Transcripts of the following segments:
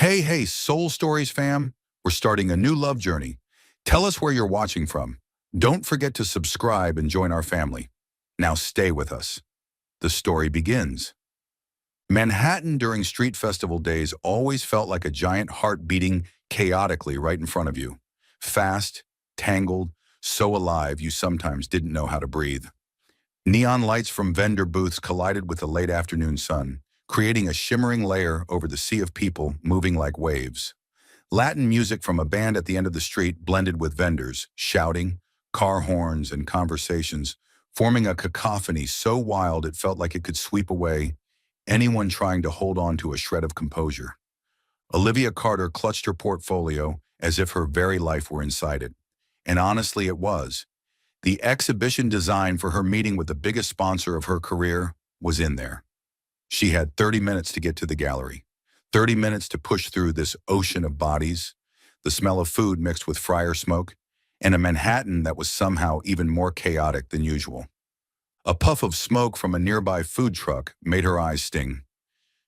Hey, Soul Stories fam, we're starting a new love journey. Tell us where you're watching from. Don't forget to subscribe and join our family. Now stay with us. The story begins. Manhattan during street festival days always felt like a giant heart beating chaotically right in front of you. Fast, tangled, so alive you sometimes didn't know how to breathe. Neon lights from vendor booths collided with the late afternoon sun, creating a shimmering layer over the sea of people moving like waves. Latin music from a band at the end of the street blended with vendors, shouting, car horns, and conversations, forming a cacophony so wild it felt like it could sweep away anyone trying to hold on to a shred of composure. Olivia Carter clutched her portfolio as if her very life were inside it. And honestly, it was. The exhibition design for her meeting with the biggest sponsor of her career was in there. She had 30 minutes to get to the gallery, 30 minutes to push through this ocean of bodies, the smell of food mixed with fryer smoke, and a Manhattan that was somehow even more chaotic than usual. A puff of smoke from a nearby food truck made her eyes sting.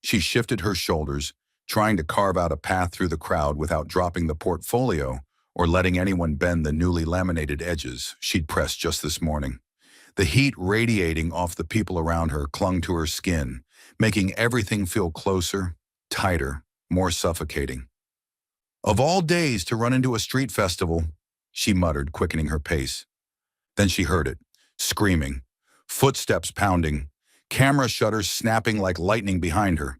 She shifted her shoulders, trying to carve out a path through the crowd without dropping the portfolio or letting anyone bend the newly laminated edges she'd pressed just this morning. The heat radiating off the people around her clung to her skin, making everything feel closer, tighter, more suffocating. Of all days to run into a street festival, she muttered, quickening her pace. Then she heard it, screaming, footsteps pounding, camera shutters snapping like lightning behind her.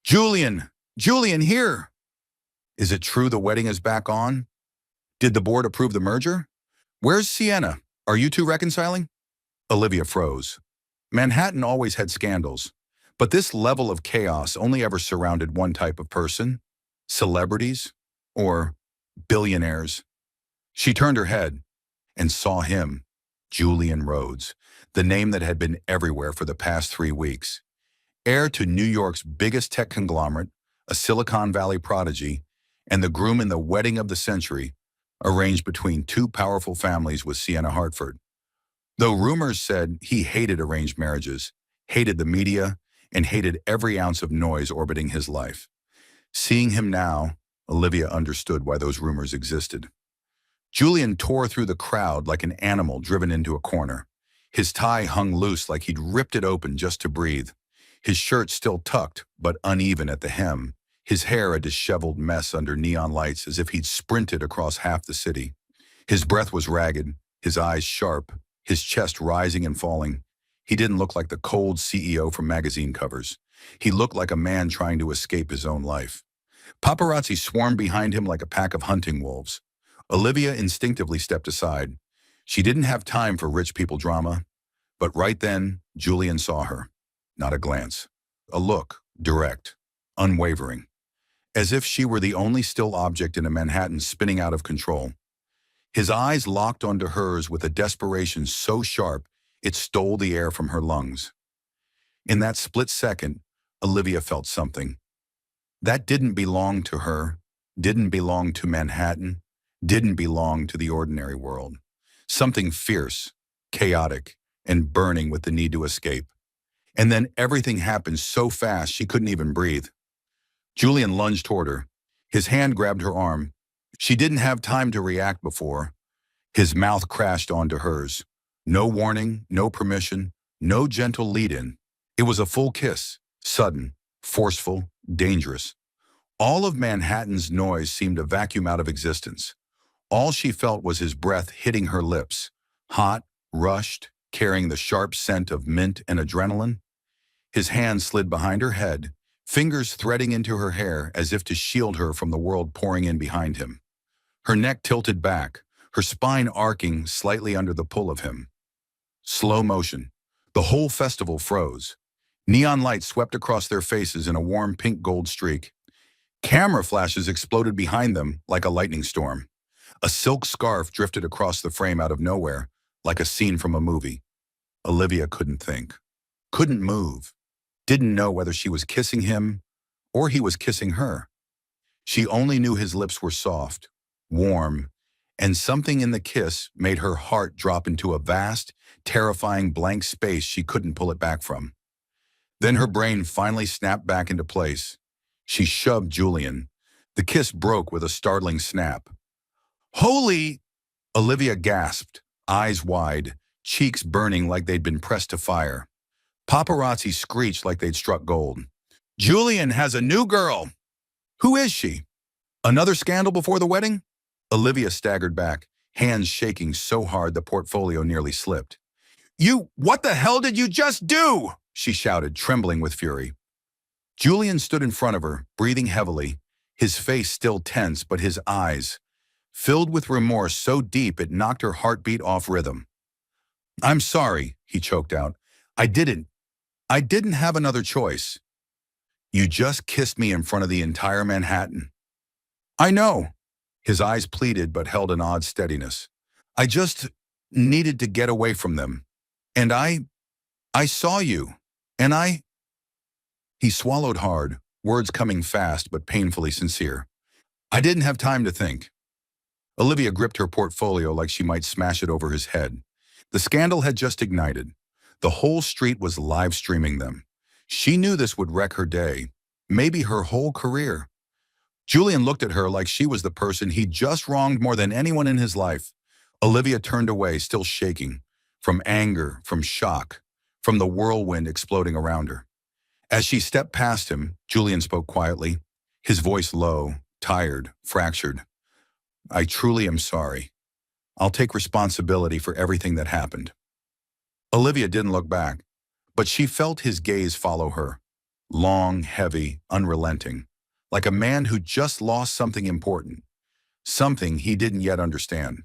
Julian! Julian, here! Is it true the wedding is back on? Did the board approve the merger? Where's Sienna? Are you two reconciling? Olivia froze. Manhattan always had scandals, but this level of chaos only ever surrounded one type of person: celebrities or billionaires. She turned her head and saw him, Julian Rhodes, the name that had been everywhere for the past 3 weeks. Heir to New York's biggest tech conglomerate, a Silicon Valley prodigy, and the groom in the wedding of the century, arranged between two powerful families with Sienna Hartford. Though rumors said he hated arranged marriages, hated the media, and hated every ounce of noise orbiting his life. Seeing him now, Olivia understood why those rumors existed. Julian tore through the crowd like an animal driven into a corner. His tie hung loose like he'd ripped it open just to breathe. His shirt still tucked, but uneven at the hem. His hair a disheveled mess under neon lights as if he'd sprinted across half the city. His breath was ragged, his eyes sharp, his chest rising and falling. He didn't look like the cold CEO from magazine covers. He looked like a man trying to escape his own life. Paparazzi swarmed behind him like a pack of hunting wolves. Olivia instinctively stepped aside. She didn't have time for rich people drama. But right then, Julian saw her. Not a glance. A look, direct, unwavering. As if she were the only still object in a Manhattan spinning out of control. His eyes locked onto hers with a desperation so sharp it stole the air from her lungs. In that split second, Olivia felt something. That didn't belong to her, didn't belong to Manhattan, didn't belong to the ordinary world. Something fierce, chaotic, and burning with the need to escape. And then everything happened so fast she couldn't even breathe. Julian lunged toward her. His hand grabbed her arm. She didn't have time to react before. His mouth crashed onto hers. No warning, no permission, no gentle lead-in. It was a full kiss, sudden, forceful, dangerous. All of Manhattan's noise seemed to vacuum out of existence. All she felt was his breath hitting her lips, hot, rushed, carrying the sharp scent of mint and adrenaline. His hand slid behind her head, fingers threading into her hair as if to shield her from the world pouring in behind him. Her neck tilted back, her spine arcing slightly under the pull of him. Slow motion. The whole festival froze. Neon lights swept across their faces in a warm pink-gold streak. Camera flashes exploded behind them like a lightning storm. A silk scarf drifted across the frame out of nowhere, like a scene from a movie. Olivia couldn't think, couldn't move, didn't know whether she was kissing him or he was kissing her. She only knew his lips were soft, warm, and something in the kiss made her heart drop into a vast, terrifying blank space she couldn't pull it back from. Then her brain finally snapped back into place. She shoved Julian, The kiss broke with a startling snap. Holy! Olivia gasped, eyes wide, cheeks burning like they'd been pressed to fire. Paparazzi screeched like they'd struck gold. Julian has a new girl! Who is she? Another scandal before the wedding? Olivia staggered back, hands shaking so hard the portfolio nearly slipped. What the hell did you just do? She shouted, trembling with fury. Julian stood in front of her, breathing heavily, his face still tense but his eyes filled with remorse so deep it knocked her heartbeat off rhythm. I'm sorry, he choked out. I didn't have another choice. You just kissed me in front of the entire Manhattan. I know. His eyes pleaded but held an odd steadiness. I just needed to get away from them. And I saw you. And He swallowed hard, words coming fast but painfully sincere. I didn't have time to think. Olivia gripped her portfolio like she might smash it over his head. The scandal had just ignited. The whole street was live streaming them. She knew this would wreck her day, maybe her whole career. Julian looked at her like she was the person he'd just wronged more than anyone in his life. Olivia turned away, still shaking, from anger, from shock, from the whirlwind exploding around her. As she stepped past him, Julian spoke quietly, his voice low, tired, fractured. I truly am sorry. I'll take responsibility for everything that happened. Olivia didn't look back, but she felt his gaze follow her, long, heavy, unrelenting, like a man who just lost something important, something he didn't yet understand.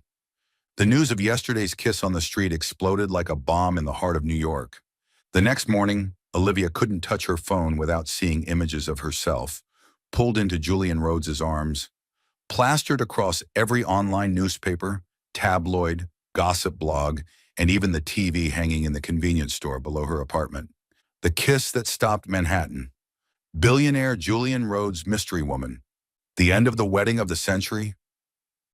The news of yesterday's kiss on the street exploded like a bomb in the heart of New York. The next morning, Olivia couldn't touch her phone without seeing images of herself, pulled into Julian Rhodes's arms, plastered across every online newspaper, tabloid, gossip blog, and even the TV hanging in the convenience store below her apartment. The kiss that stopped Manhattan. Billionaire Julian Rhodes mystery woman. The end of the wedding of the century?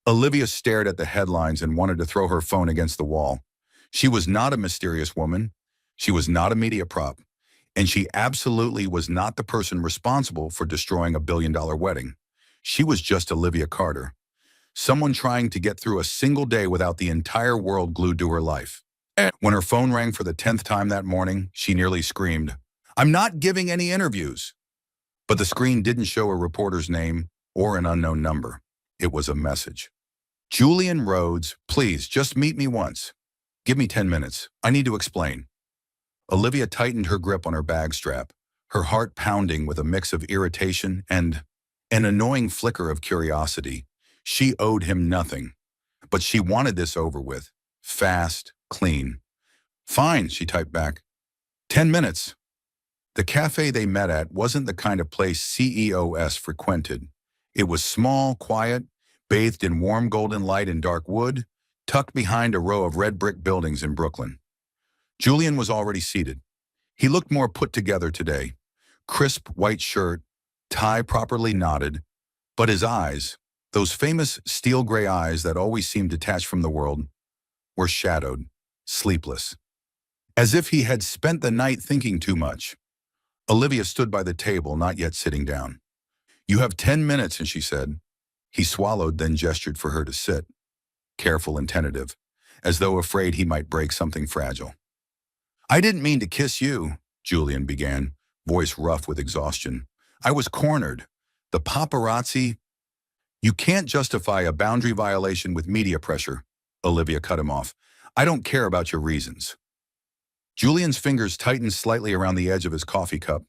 Olivia stared at the headlines and wanted to throw her phone against the wall. She was not a mysterious woman. She was not a media prop. And she absolutely was not the person responsible for destroying a billion-dollar wedding. She was just Olivia Carter, someone trying to get through a single day without the entire world glued to her life. When her phone rang for the 10th time that morning, she nearly screamed, I'm not giving any interviews. But the screen didn't show a reporter's name or an unknown number. It was a message. Julian Rhodes, please, just meet me once. Give me 10 minutes. I need to explain. Olivia tightened her grip on her bag strap, her heart pounding with a mix of irritation and an annoying flicker of curiosity. She owed him nothing, but she wanted this over with. Fast, clean. Fine, she typed back. 10 minutes. The cafe they met at wasn't the kind of place CEOs frequented. It was small, quiet, bathed in warm golden light and dark wood, tucked behind a row of red brick buildings in Brooklyn. Julian was already seated. He looked more put together today. Crisp white shirt, tie properly knotted, but his eyes, those famous steel gray eyes that always seemed detached from the world, were shadowed, sleepless. As if he had spent the night thinking too much. Olivia stood by the table, not yet sitting down. You have 10 minutes, and she said. He swallowed, then gestured for her to sit, careful and tentative, as though afraid he might break something fragile. I didn't mean to kiss you, Julian began, voice rough with exhaustion. I was cornered. The paparazzi. You can't justify a boundary violation with media pressure, Olivia cut him off. I don't care about your reasons. Julian's fingers tightened slightly around the edge of his coffee cup,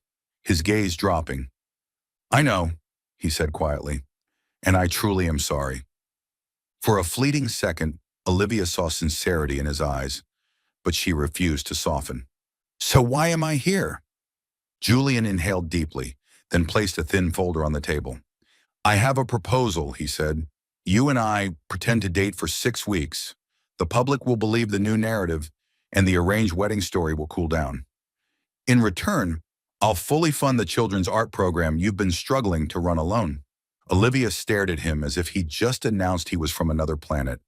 his gaze dropping. I know, he said quietly, and I truly am sorry. For a fleeting second, Olivia saw sincerity in his eyes, but she refused to soften. So why am I here? Julian inhaled deeply, then placed a thin folder on the table. I have a proposal, he said. You and I pretend to date for 6 weeks. The public will believe the new narrative, and the arranged wedding story will cool down. In return, I'll fully fund the children's art program you've been struggling to run alone. Olivia stared at him as if he'd just announced he was from another planet.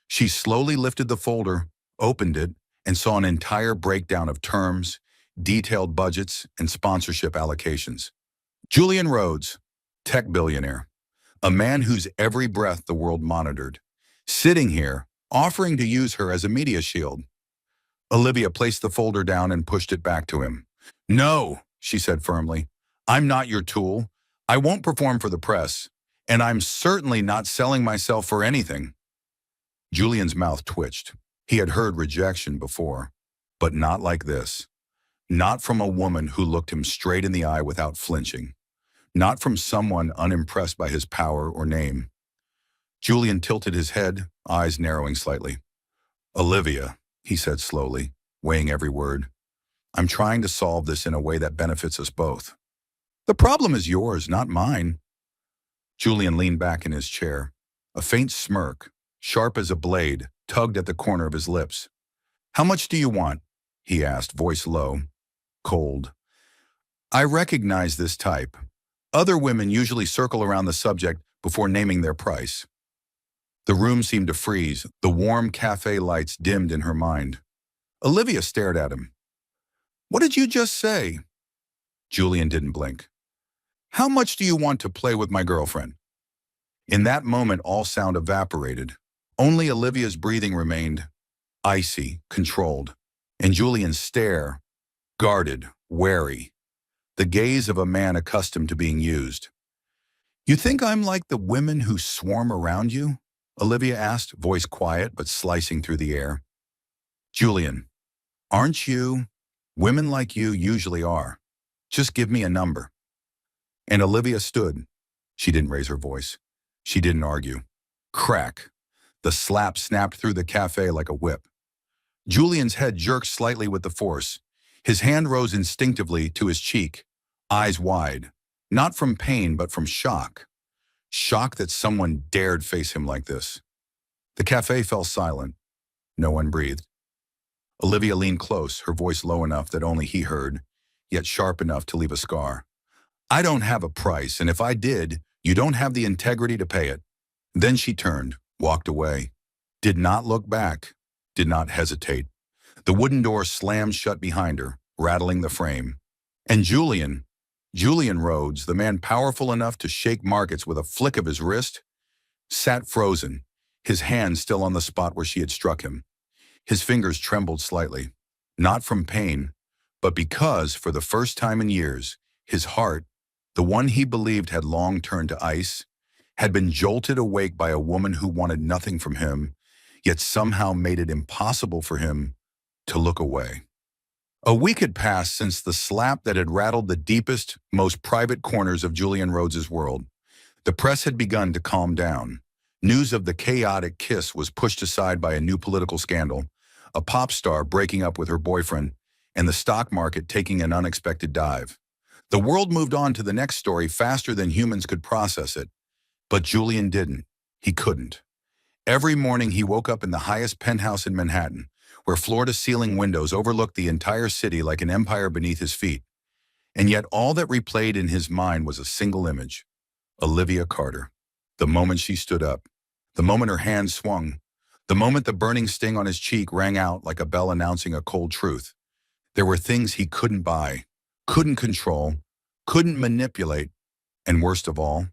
She slowly lifted the folder, opened it, and saw an entire breakdown of terms, detailed budgets, and sponsorship allocations. Julian Rhodes, tech billionaire. A man whose every breath the world monitored. Sitting here, offering to use her as a media shield. Olivia placed the folder down and pushed it back to him. "No," she said firmly. "I'm not your tool. I won't perform for the press. And I'm certainly not selling myself for anything." Julian's mouth twitched. He had heard rejection before, but not like this. Not from a woman who looked him straight in the eye without flinching. Not from someone unimpressed by his power or name. Julian tilted his head, eyes narrowing slightly. "Olivia," he said slowly, weighing every word, "I'm trying to solve this in a way that benefits us both. The problem is yours, not mine." Julian leaned back in his chair. A faint smirk, sharp as a blade, tugged at the corner of his lips. "How much do you want?" he asked, voice low, cold. "I recognize this type. Other women usually circle around the subject before naming their price." The room seemed to freeze. The warm cafe lights dimmed in her mind. Olivia stared at him. "What did you just say?" Julian didn't blink. "How much do you want to play with my girlfriend?" In that moment, all sound evaporated. Only Olivia's breathing remained, icy, controlled, and Julian's stare, guarded, wary, the gaze of a man accustomed to being used. "You think I'm like the women who swarm around you?" Olivia asked, voice quiet but slicing through the air. "Julian, aren't you? Women like you usually are. Just give me a number." And Olivia stood. She didn't raise her voice. She didn't argue. Crack. The slap snapped through the cafe like a whip. Julian's head jerked slightly with the force. His hand rose instinctively to his cheek, eyes wide, not from pain but from shock. Shock that someone dared face him like this. The cafe fell silent. No one breathed. Olivia leaned close, her voice low enough that only he heard, yet sharp enough to leave a scar. "I don't have a price, and if I did, you don't have the integrity to pay it." Then she turned, walked away, did not look back, did not hesitate. The wooden door slammed shut behind her, rattling the frame. And Julian Rhodes, the man powerful enough to shake markets with a flick of his wrist, sat frozen, his hand still on the spot where she had struck him. His fingers trembled slightly, not from pain, but because, for the first time in years, his heart, the one he believed had long turned to ice, had been jolted awake by a woman who wanted nothing from him, yet somehow made it impossible for him to look away. A week had passed since the slap that had rattled the deepest, most private corners of Julian Rhodes's world. The press had begun to calm down. News of the chaotic kiss was pushed aside by a new political scandal, a pop star breaking up with her boyfriend, and the stock market taking an unexpected dive. The world moved on to the next story faster than humans could process it. But Julian didn't. He couldn't. Every morning he woke up in the highest penthouse in Manhattan, where floor-to-ceiling windows overlooked the entire city like an empire beneath his feet. And yet all that replayed in his mind was a single image: Olivia Carter. The moment she stood up, the moment her hand swung, the moment the burning sting on his cheek rang out like a bell announcing a cold truth. There were things he couldn't buy, couldn't control, couldn't manipulate, and worst of all,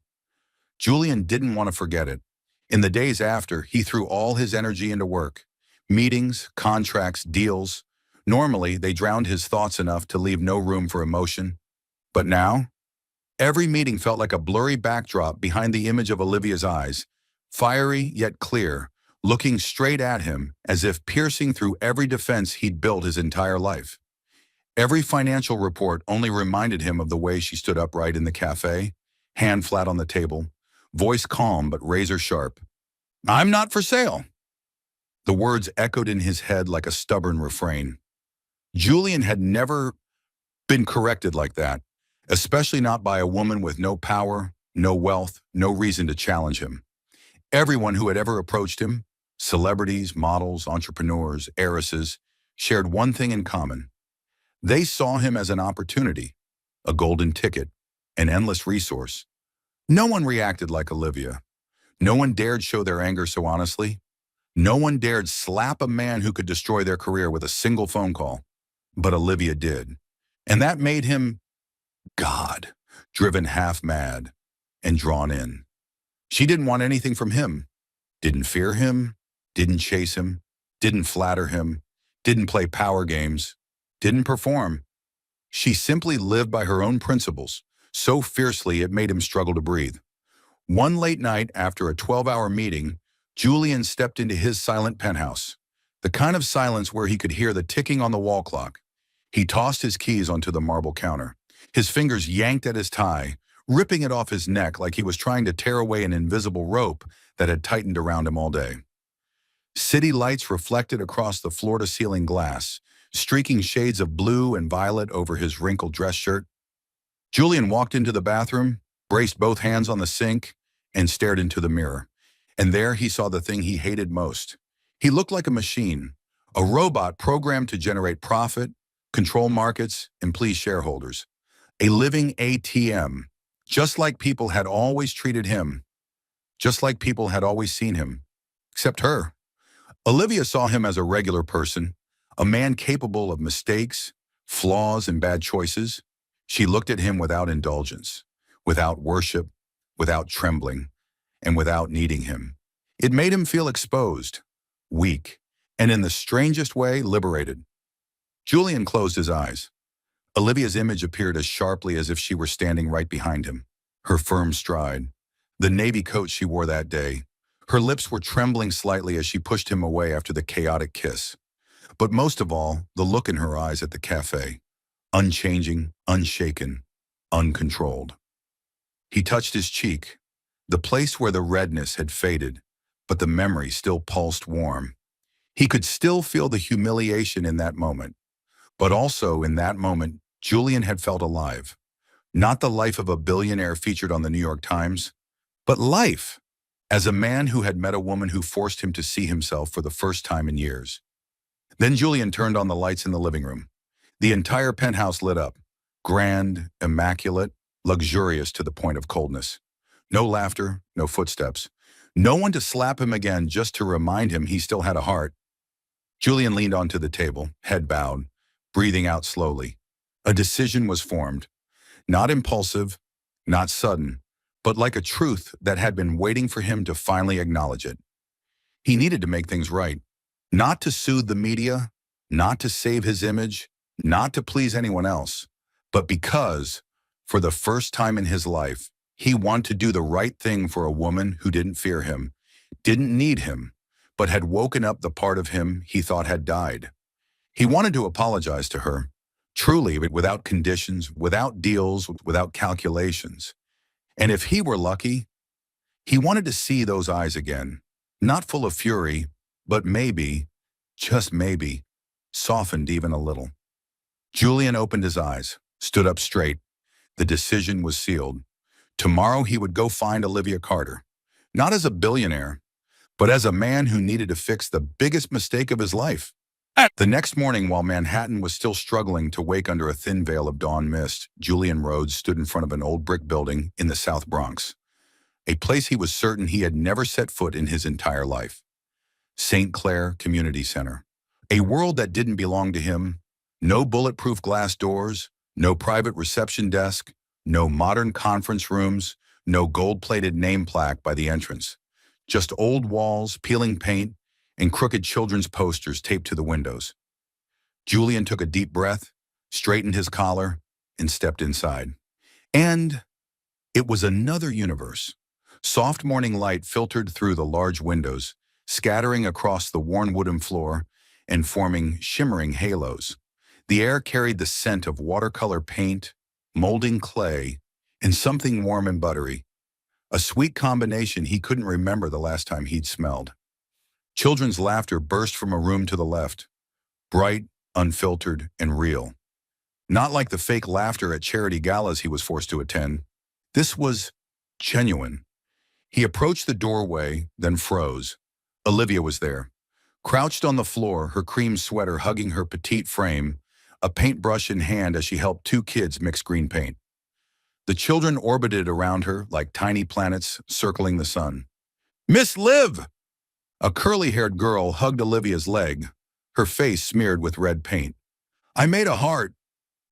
Julian didn't want to forget it. In the days after, he threw all his energy into work. Meetings, contracts, deals. Normally, they drowned his thoughts enough to leave no room for emotion. But now, every meeting felt like a blurry backdrop behind the image of Olivia's eyes, fiery yet clear, looking straight at him as if piercing through every defense he'd built his entire life. Every financial report only reminded him of the way she stood upright in the cafe, hand flat on the table, voice calm but razor sharp. "I'm not for sale." The words echoed in his head like a stubborn refrain. Julian had never been corrected like that, especially not by a woman with no power, no wealth, no reason to challenge him. Everyone who had ever approached him, celebrities, models, entrepreneurs, heiresses, shared one thing in common. They saw him as an opportunity, a golden ticket, an endless resource. No one reacted like Olivia. No one dared show their anger so honestly. No one dared slap a man who could destroy their career with a single phone call. But Olivia did. And that made him God, driven half mad and drawn in. She didn't want anything from him, didn't fear him, didn't chase him, didn't flatter him, didn't play power games, didn't perform. She simply lived by her own principles, so fiercely it made him struggle to breathe. One late night after a 12-hour meeting, Julian stepped into his silent penthouse, the kind of silence where he could hear the ticking on the wall clock. He tossed his keys onto the marble counter. His fingers yanked at his tie, ripping it off his neck like he was trying to tear away an invisible rope that had tightened around him all day. City lights reflected across the floor-to-ceiling glass, streaking shades of blue and violet over his wrinkled dress shirt. Julian walked into the bathroom, braced both hands on the sink, and stared into the mirror. And there he saw the thing he hated most. He looked like a machine, a robot programmed to generate profit, control markets, and please shareholders. A living ATM, just like people had always treated him, just like people had always seen him, except her. Olivia saw him as a regular person, a man capable of mistakes, flaws, and bad choices. She looked at him without indulgence, without worship, without trembling, and without needing him. It made him feel exposed, weak, and in the strangest way, liberated. Julian closed his eyes. Olivia's image appeared as sharply as if she were standing right behind him. Her firm stride, the navy coat she wore that day. Her lips were trembling slightly as she pushed him away after the chaotic kiss. But most of all, the look in her eyes at the cafe. Unchanging, unshaken, uncontrolled. He touched his cheek, the place where the redness had faded, but the memory still pulsed warm. He could still feel the humiliation in that moment. But also in that moment, Julian had felt alive. Not the life of a billionaire featured on the New York Times, but life as a man who had met a woman who forced him to see himself for the first time in years. Then Julian turned on the lights in the living room. The entire penthouse lit up, grand, immaculate, luxurious to the point of coldness. No laughter, no footsteps. No one to slap him again just to remind him he still had a heart. Julian leaned onto the table, head bowed, breathing out slowly. A decision was formed. Not impulsive, not sudden, but like a truth that had been waiting for him to finally acknowledge it. He needed to make things right. Not to soothe the media, not to save his image, not to please anyone else, but because, for the first time in his life, he wanted to do the right thing for a woman who didn't fear him, didn't need him, but had woken up the part of him he thought had died. He wanted to apologize to her, truly, but without conditions, without deals, without calculations. And if he were lucky, he wanted to see those eyes again, not full of fury, but maybe, just maybe, softened even a little. Julian opened his eyes, stood up straight. The decision was sealed. Tomorrow he would go find Olivia Carter, not as a billionaire, but as a man who needed to fix the biggest mistake of his life. The next morning, while Manhattan was still struggling to wake under a thin veil of dawn mist, Julian Rhodes stood in front of an old brick building in the South Bronx, a place he was certain he had never set foot in his entire life. St. Clair Community Center, a world that didn't belong to him. No bulletproof glass doors, no private reception desk, no modern conference rooms, no gold-plated name plaque by the entrance. Just old walls, peeling paint, and crooked children's posters taped to the windows. Julian took a deep breath, straightened his collar, and stepped inside. And it was another universe. Soft morning light filtered through the large windows, scattering across the worn wooden floor and forming shimmering halos. The air carried the scent of watercolor paint, molding clay, and something warm and buttery, a sweet combination he couldn't remember the last time he'd smelled. Children's laughter burst from a room to the left, bright, unfiltered, and real. Not like the fake laughter at charity galas he was forced to attend. This was genuine. He approached the doorway, then froze. Olivia was there, crouched on the floor, her cream sweater hugging her petite frame, a paintbrush in hand as she helped two kids mix green paint. The children orbited around her like tiny planets circling the sun. "Miss Liv!" A curly-haired girl hugged Olivia's leg, her face smeared with red paint. "I made a heart."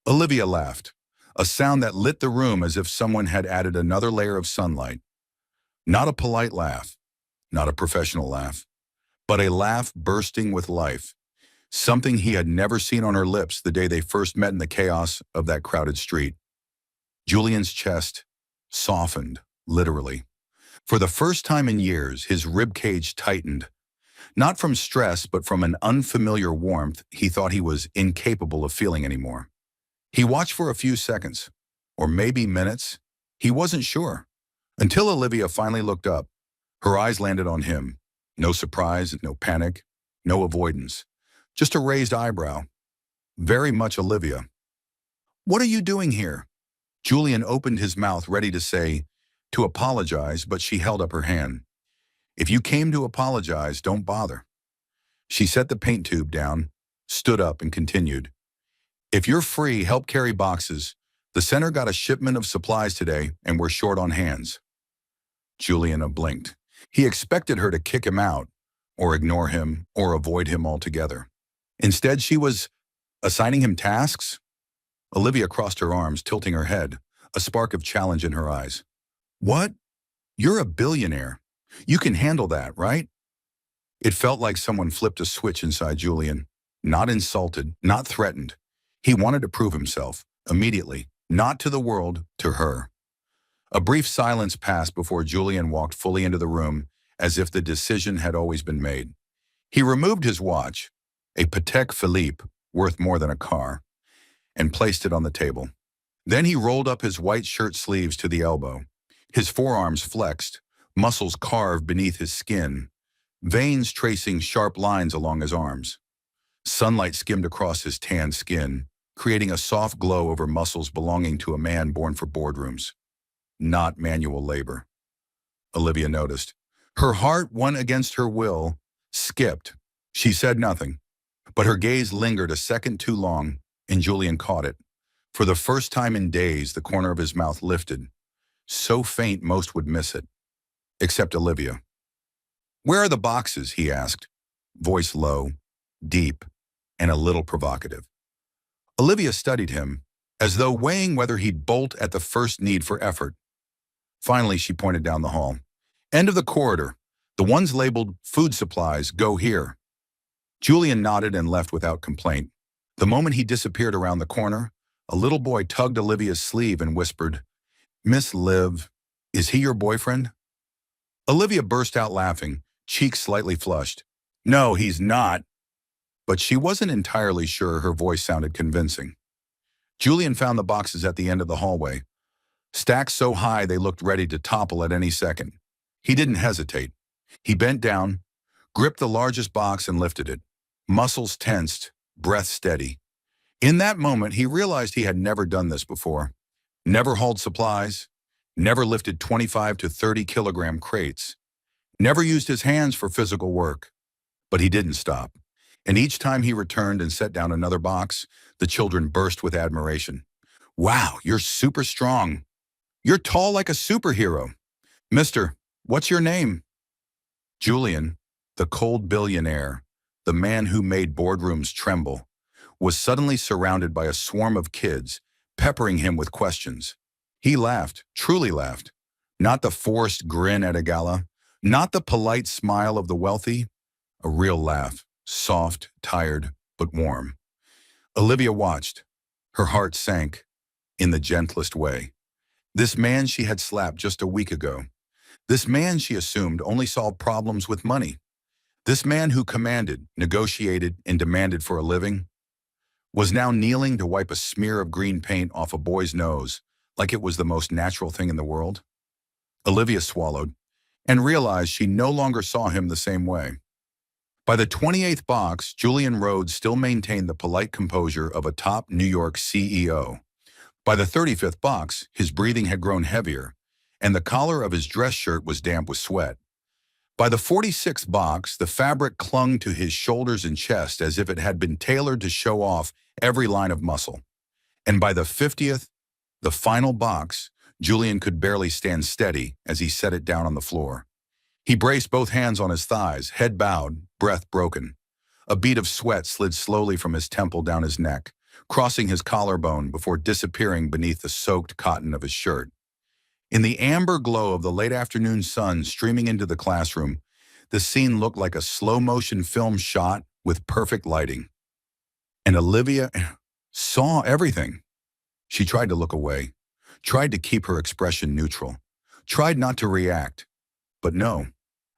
Olivia laughed, a sound that lit the room as if someone had added another layer of sunlight. Not a polite laugh, not a professional laugh, but a laugh bursting with life, something he had never seen on her lips the day they first met in the chaos of that crowded street. Julian's chest softened, literally. For the first time in years, his rib cage tightened, not from stress, but from an unfamiliar warmth he thought he was incapable of feeling anymore. He watched for a few seconds, or maybe minutes. He wasn't sure, until Olivia finally looked up. Her eyes landed on him. No surprise, no panic, no avoidance. Just a raised eyebrow. Very much Olivia. "What are you doing here?" Julian opened his mouth ready to say, to apologize, but she held up her hand. "If you came to apologize, don't bother." She set the paint tube down, stood up, and continued. "If you're free, help carry boxes. The center got a shipment of supplies today, and we're short on hands." Julian blinked. He expected her to kick him out, or ignore him, or avoid him altogether. Instead, she was assigning him tasks. Olivia crossed her arms, tilting her head, a spark of challenge in her eyes. "What? You're a billionaire. You can handle that, right?" It felt like someone flipped a switch inside Julian. Not insulted, not threatened. He wanted to prove himself, immediately, not to the world, to her. A brief silence passed before Julian walked fully into the room, as if the decision had always been made. He removed his watch, a Patek Philippe worth more than a car, and placed it on the table. Then he rolled up his white shirt sleeves to the elbow. His forearms flexed, muscles carved beneath his skin, veins tracing sharp lines along his arms. Sunlight skimmed across his tanned skin, creating a soft glow over muscles belonging to a man born for boardrooms. Not manual labor. Olivia noticed. Her heart, won against her will, skipped. She said nothing, but her gaze lingered a second too long, and Julian caught it. For the first time in days, the corner of his mouth lifted, so faint most would miss it, except Olivia. "Where are the boxes?" he asked, voice low, deep, and a little provocative. Olivia studied him, as though weighing whether he'd bolt at the first need for effort. Finally, she pointed down the hall. "End of the corridor. The ones labeled food supplies go here." Julian nodded and left without complaint. The moment he disappeared around the corner, a little boy tugged Olivia's sleeve and whispered, "Miss Liv, is he your boyfriend?" Olivia burst out laughing, cheeks slightly flushed. "No, he's not." But she wasn't entirely sure her voice sounded convincing. Julian found the boxes at the end of the hallway, stacked so high they looked ready to topple at any second. He didn't hesitate. He bent down, gripped the largest box and lifted it, muscles tensed, breath steady. In that moment, he realized he had never done this before. Never hauled supplies, never lifted 25 to 30 kilogram crates, never used his hands for physical work. But he didn't stop. And each time he returned and set down another box, the children burst with admiration. "Wow, you're super strong. You're tall like a superhero. Mister, what's your name?" Julian, the cold billionaire, the man who made boardrooms tremble, was suddenly surrounded by a swarm of kids, peppering him with questions. He laughed, truly laughed. Not the forced grin at a gala, not the polite smile of the wealthy, a real laugh, soft, tired, but warm. Olivia watched. Her heart sank, in the gentlest way. This man she had slapped just a week ago. This man she assumed only solved problems with money. This man who commanded, negotiated, and demanded for a living was now kneeling to wipe a smear of green paint off a boy's nose like it was the most natural thing in the world. Olivia swallowed and realized she no longer saw him the same way. By the 28th box, Julian Rhodes still maintained the polite composure of a top New York CEO. By the 35th box, his breathing had grown heavier, and the collar of his dress shirt was damp with sweat. By the 46th box, the fabric clung to his shoulders and chest as if it had been tailored to show off every line of muscle. And by the 50th, the final box, Julian could barely stand steady as he set it down on the floor. He braced both hands on his thighs, head bowed, breath broken. A bead of sweat slid slowly from his temple down his neck, crossing his collarbone before disappearing beneath the soaked cotton of his shirt. In the amber glow of the late afternoon sun streaming into the classroom, the scene looked like a slow-motion film shot with perfect lighting. And Olivia saw everything. She tried to look away, tried to keep her expression neutral, tried not to react. But no,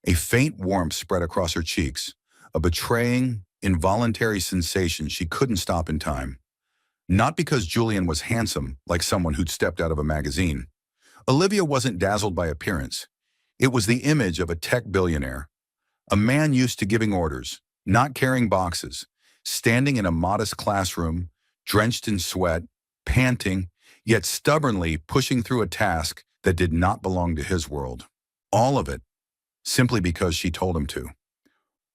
a faint warmth spread across her cheeks, a betraying, involuntary sensation she couldn't stop in time. Not because Julian was handsome, like someone who'd stepped out of a magazine. Olivia wasn't dazzled by appearance. It was the image of a tech billionaire, a man used to giving orders, not carrying boxes, standing in a modest classroom, drenched in sweat, panting, yet stubbornly pushing through a task that did not belong to his world. All of it, simply because she told him to.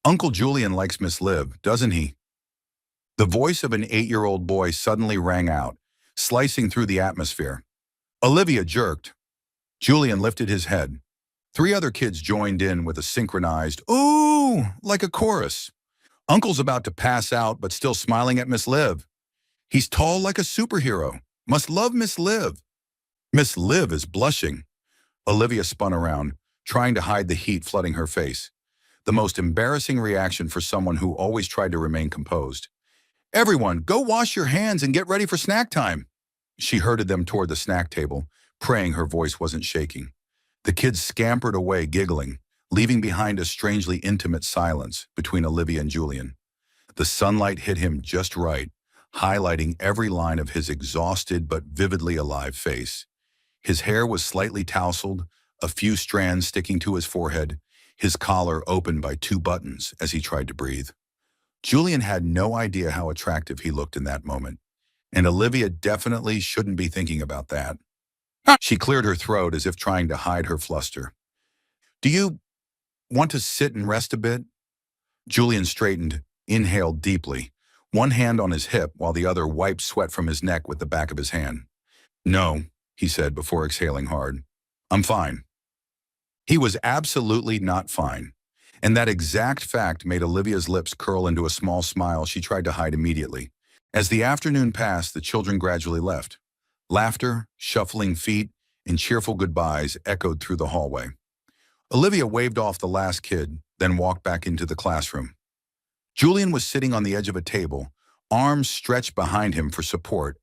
Uncle Julian likes Miss Liv, doesn't he? The voice of an 8-year-old boy suddenly rang out, slicing through the atmosphere. Olivia jerked. Julian lifted his head. 3 other kids joined in with a synchronized, "Ooh," like a chorus. Uncle's about to pass out, but still smiling at Miss Liv. He's tall like a superhero. Must love Miss Liv. Miss Liv is blushing. Olivia spun around, trying to hide the heat flooding her face. The most embarrassing reaction for someone who always tried to remain composed. "Everyone, go wash your hands and get ready for snack time." She herded them toward the snack table, praying her voice wasn't shaking. The kids scampered away, giggling, leaving behind a strangely intimate silence between Olivia and Julian. The sunlight hit him just right, highlighting every line of his exhausted but vividly alive face. His hair was slightly tousled, a few strands sticking to his forehead, his collar open by 2 buttons as he tried to breathe. Julian had no idea how attractive he looked in that moment, and Olivia definitely shouldn't be thinking about that. She cleared her throat as if trying to hide her fluster. "Do you want to sit and rest a bit?" Julian straightened, inhaled deeply, one hand on his hip while the other wiped sweat from his neck with the back of his hand. "No," he said before exhaling hard. "I'm fine." He was absolutely not fine, and that exact fact made Olivia's lips curl into a small smile she tried to hide immediately. As the afternoon passed, the children gradually left. Laughter, shuffling feet, and cheerful goodbyes echoed through the hallway. Olivia waved off the last kid, then walked back into the classroom. Julian was sitting on the edge of a table, arms stretched behind him for support,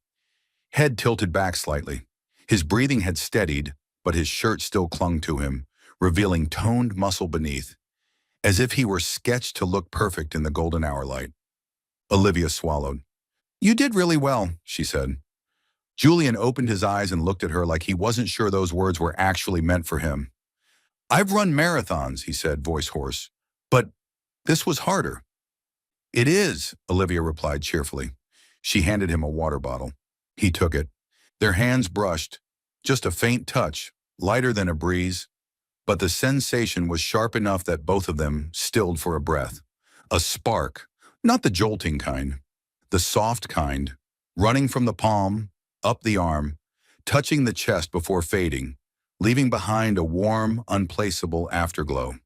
head tilted back slightly. His breathing had steadied, but his shirt still clung to him, revealing toned muscle beneath, as if he were sketched to look perfect in the golden hour light. Olivia swallowed. "You did really well," she said. Julian opened his eyes and looked at her like he wasn't sure those words were actually meant for him. "I've run marathons," he said, voice hoarse, "but this was harder." "It is," Olivia replied cheerfully. She handed him a water bottle. He took it. Their hands brushed, just a faint touch, lighter than a breeze, but the sensation was sharp enough that both of them stilled for a breath. A spark, not the jolting kind, the soft kind, running from the palm, up the arm, touching the chest before fading, leaving behind a warm, unplaceable afterglow.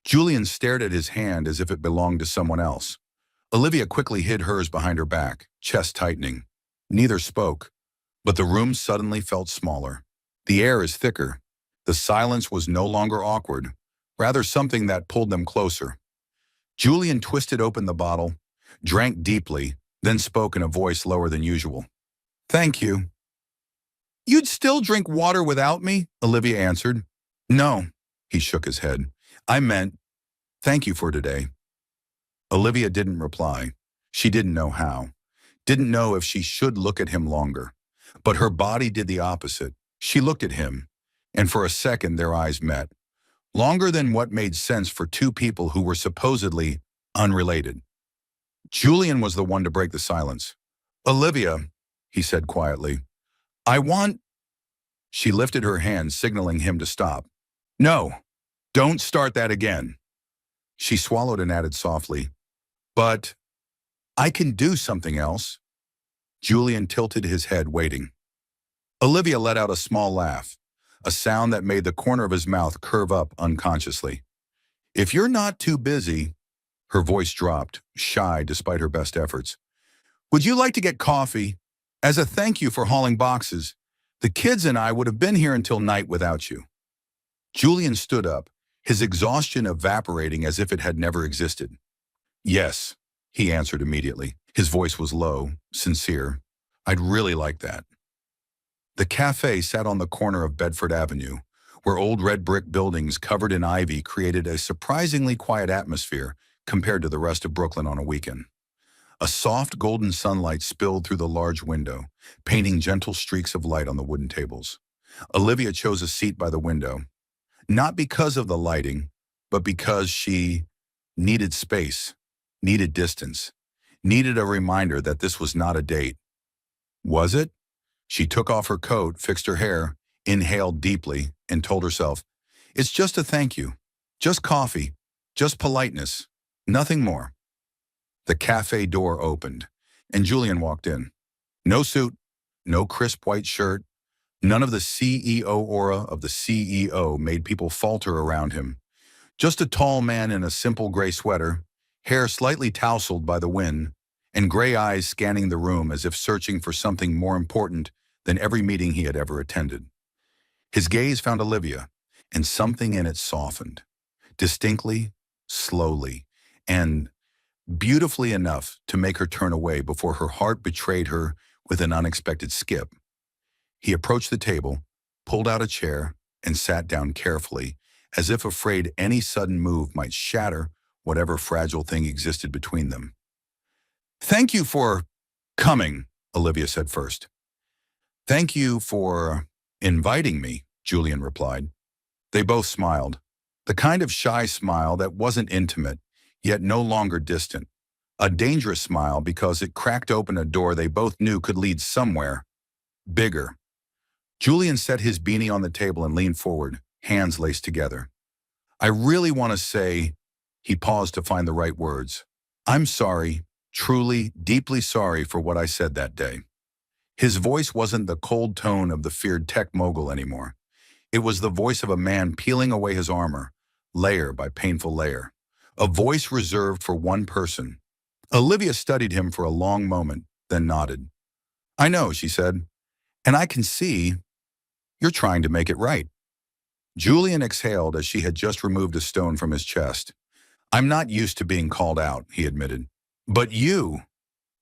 Julian stared at his hand as if it belonged to someone else. Olivia quickly hid hers behind her back, chest tightening. Neither spoke, but the room suddenly felt smaller. The air is thicker. The silence was no longer awkward, rather something that pulled them closer. Julian twisted open the bottle, drank deeply, then spoke in a voice lower than usual. "Thank you." "You'd still drink water without me?" Olivia answered. "No," he shook his head. "I meant, thank you for today." Olivia didn't reply. She didn't know how. Didn't know if she should look at him longer. But her body did the opposite. She looked at him, and for a second their eyes met. Longer than what made sense for 2 people who were supposedly unrelated. Julian was the one to break the silence. "Olivia," he said quietly, "I want—" She lifted her hand, signaling him to stop. "No, don't start that again." She swallowed and added softly, "But I can do something else." Julian tilted his head, waiting. Olivia let out a small laugh, a sound that made the corner of his mouth curve up unconsciously. "If you're not too busy," her voice dropped, shy despite her best efforts, "would you like to get coffee? As a thank you for hauling boxes. The kids and I would have been here until night without you. Julian stood up, his exhaustion evaporating as if it had never existed. Yes, he answered immediately. His voice was low, sincere. I'd really like that. The cafe sat on the corner of Bedford Avenue, where old red brick buildings covered in ivy created a surprisingly quiet atmosphere compared to the rest of Brooklyn on a weekend. A soft golden sunlight spilled through the large window, painting gentle streaks of light on the wooden tables. Olivia chose a seat by the window, not because of the lighting, but because she needed space, needed distance, needed a reminder that this was not a date. Was it? She took off her coat, fixed her hair, inhaled deeply, and told herself, it's just a thank you. Just coffee. Just politeness. Nothing more. The cafe door opened, and Julian walked in. No suit, no crisp white shirt, none of the CEO aura of the CEO made people falter around him. Just a tall man in a simple gray sweater, hair slightly tousled by the wind, and gray eyes scanning the room as if searching for something more important than every meeting he had ever attended. His gaze found Olivia, and something in it softened, distinctly, slowly, and beautifully enough to make her turn away before her heart betrayed her with an unexpected skip. He approached the table, pulled out a chair, and sat down carefully, as if afraid any sudden move might shatter whatever fragile thing existed between them. Thank you for coming, Olivia said first. Thank you for inviting me, Julian replied. They both smiled, the kind of shy smile that wasn't intimate, yet no longer distant. A dangerous smile because it cracked open a door they both knew could lead somewhere bigger. Julian set his beanie on the table and leaned forward, hands laced together. I really want to say, he paused to find the right words. I'm sorry, truly, deeply sorry for what I said that day. His voice wasn't the cold tone of the feared tech mogul anymore. It was the voice of a man peeling away his armor, layer by painful layer. A voice reserved for one person. Olivia studied him for a long moment, then nodded. I know, she said, and I can see you're trying to make it right. Julian exhaled as she had just removed a stone from his chest. I'm not used to being called out, he admitted. But you,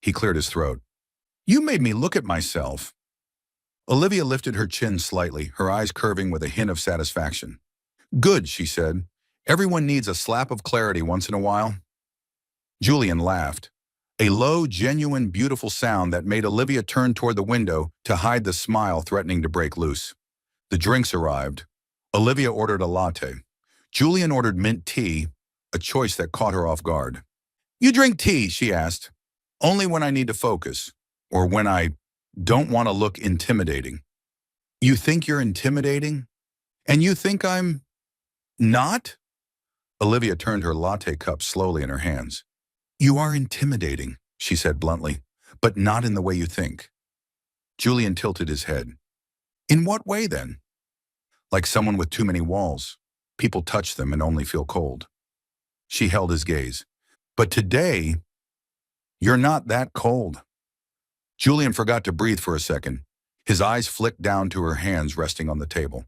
he cleared his throat. You made me look at myself. Olivia lifted her chin slightly, her eyes curving with a hint of satisfaction. Good, she said. Everyone needs a slap of clarity once in a while. Julian laughed. A low, genuine, beautiful sound that made Olivia turn toward the window to hide the smile threatening to break loose. The drinks arrived. Olivia ordered a latte. Julian ordered mint tea, a choice that caught her off guard. You drink tea, she asked. Only when I need to focus, or when I don't want to look intimidating. You think you're intimidating? And you think I'm not? Olivia turned her latte cup slowly in her hands. You are intimidating, she said bluntly, but not in the way you think. Julian tilted his head. In what way, then? Like someone with too many walls. People touch them and only feel cold. She held his gaze. But today, you're not that cold. Julian forgot to breathe for a second. His eyes flicked down to her hands resting on the table,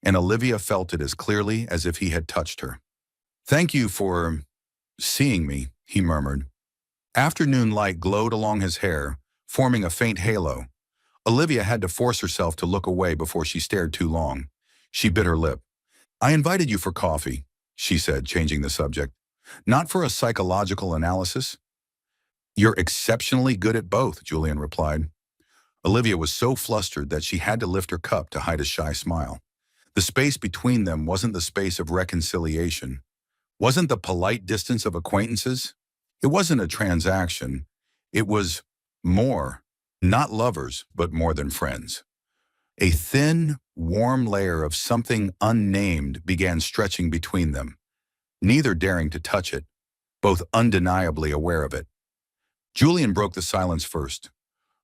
and Olivia felt it as clearly as if he had touched her. Thank you for seeing me, he murmured. Afternoon light glowed along his hair, forming a faint halo. Olivia had to force herself to look away before she stared too long. She bit her lip. I invited you for coffee, she said, changing the subject. Not for a psychological analysis. You're exceptionally good at both, Julian replied. Olivia was so flustered that she had to lift her cup to hide a shy smile. The space between them wasn't the space of reconciliation. Wasn't the polite distance of acquaintances. It wasn't a transaction. It was more, not lovers, but more than friends. A thin, warm layer of something unnamed began stretching between them, neither daring to touch it, both undeniably aware of it. Julian broke the silence first.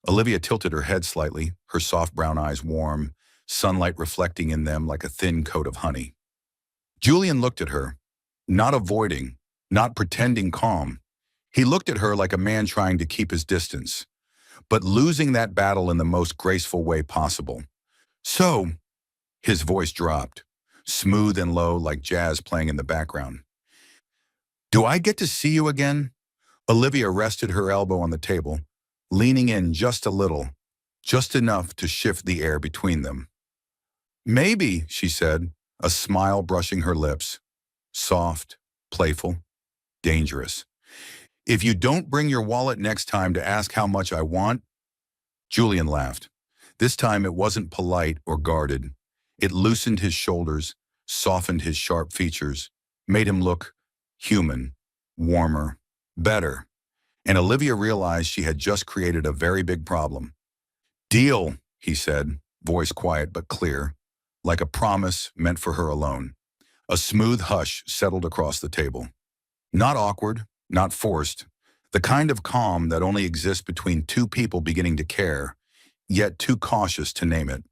Olivia tilted her head slightly, her soft brown eyes warm, sunlight reflecting in them like a thin coat of honey. Julian looked at her, not avoiding, not pretending calm. He looked at her like a man trying to keep his distance, but losing that battle in the most graceful way possible. So, his voice dropped, smooth and low like jazz playing in the background. Do I get to see you again? Olivia rested her elbow on the table, leaning in just a little, just enough to shift the air between them. Maybe, she said, a smile brushing her lips, soft, playful, dangerous. If you don't bring your wallet next time to ask how much I want, Julian laughed. This time it wasn't polite or guarded. It loosened his shoulders, softened his sharp features, made him look human, warmer, better. And Olivia realized she had just created a very big problem. Deal, he said, voice quiet but clear, like a promise meant for her alone. A smooth hush settled across the table. Not awkward, not forced, the kind of calm that only exists between two people beginning to care, yet too cautious to name it.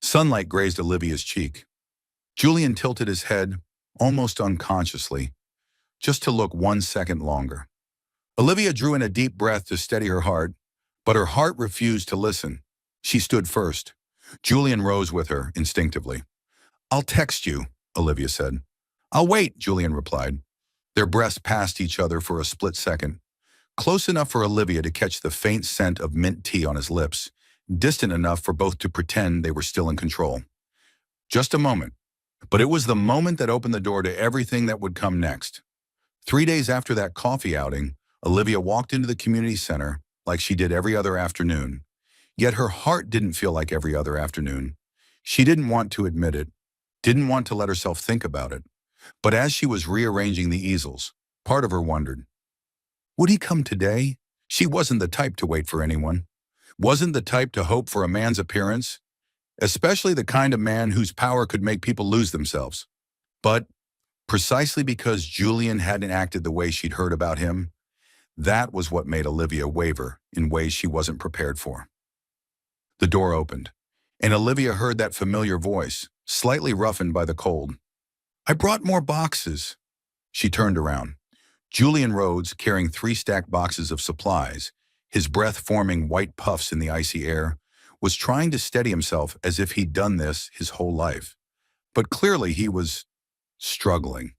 Sunlight grazed Olivia's cheek. Julian tilted his head, almost unconsciously, just to look 1 second longer. Olivia drew in a deep breath to steady her heart, but her heart refused to listen. She stood first. Julian rose with her, instinctively. I'll text you, Olivia said. I'll wait, Julian replied. Their breasts passed each other for a split second, close enough for Olivia to catch the faint scent of mint tea on his lips, distant enough for both to pretend they were still in control. Just a moment. But it was the moment that opened the door to everything that would come next. 3 days after that coffee outing, Olivia walked into the community center like she did every other afternoon. Yet her heart didn't feel like every other afternoon. She didn't want to admit it, didn't want to let herself think about it. But as she was rearranging the easels, part of her wondered, would he come today? She wasn't the type to wait for anyone, wasn't the type to hope for a man's appearance, especially the kind of man whose power could make people lose themselves. But precisely because Julian hadn't acted the way she'd heard about him, that was what made Olivia waver in ways she wasn't prepared for. The door opened, and Olivia heard that familiar voice, slightly roughened by the cold. I brought more boxes. She turned around. Julian Rhodes, carrying 3 stacked boxes of supplies, his breath forming white puffs in the icy air, was trying to steady himself as if he'd done this his whole life. But clearly he was struggling,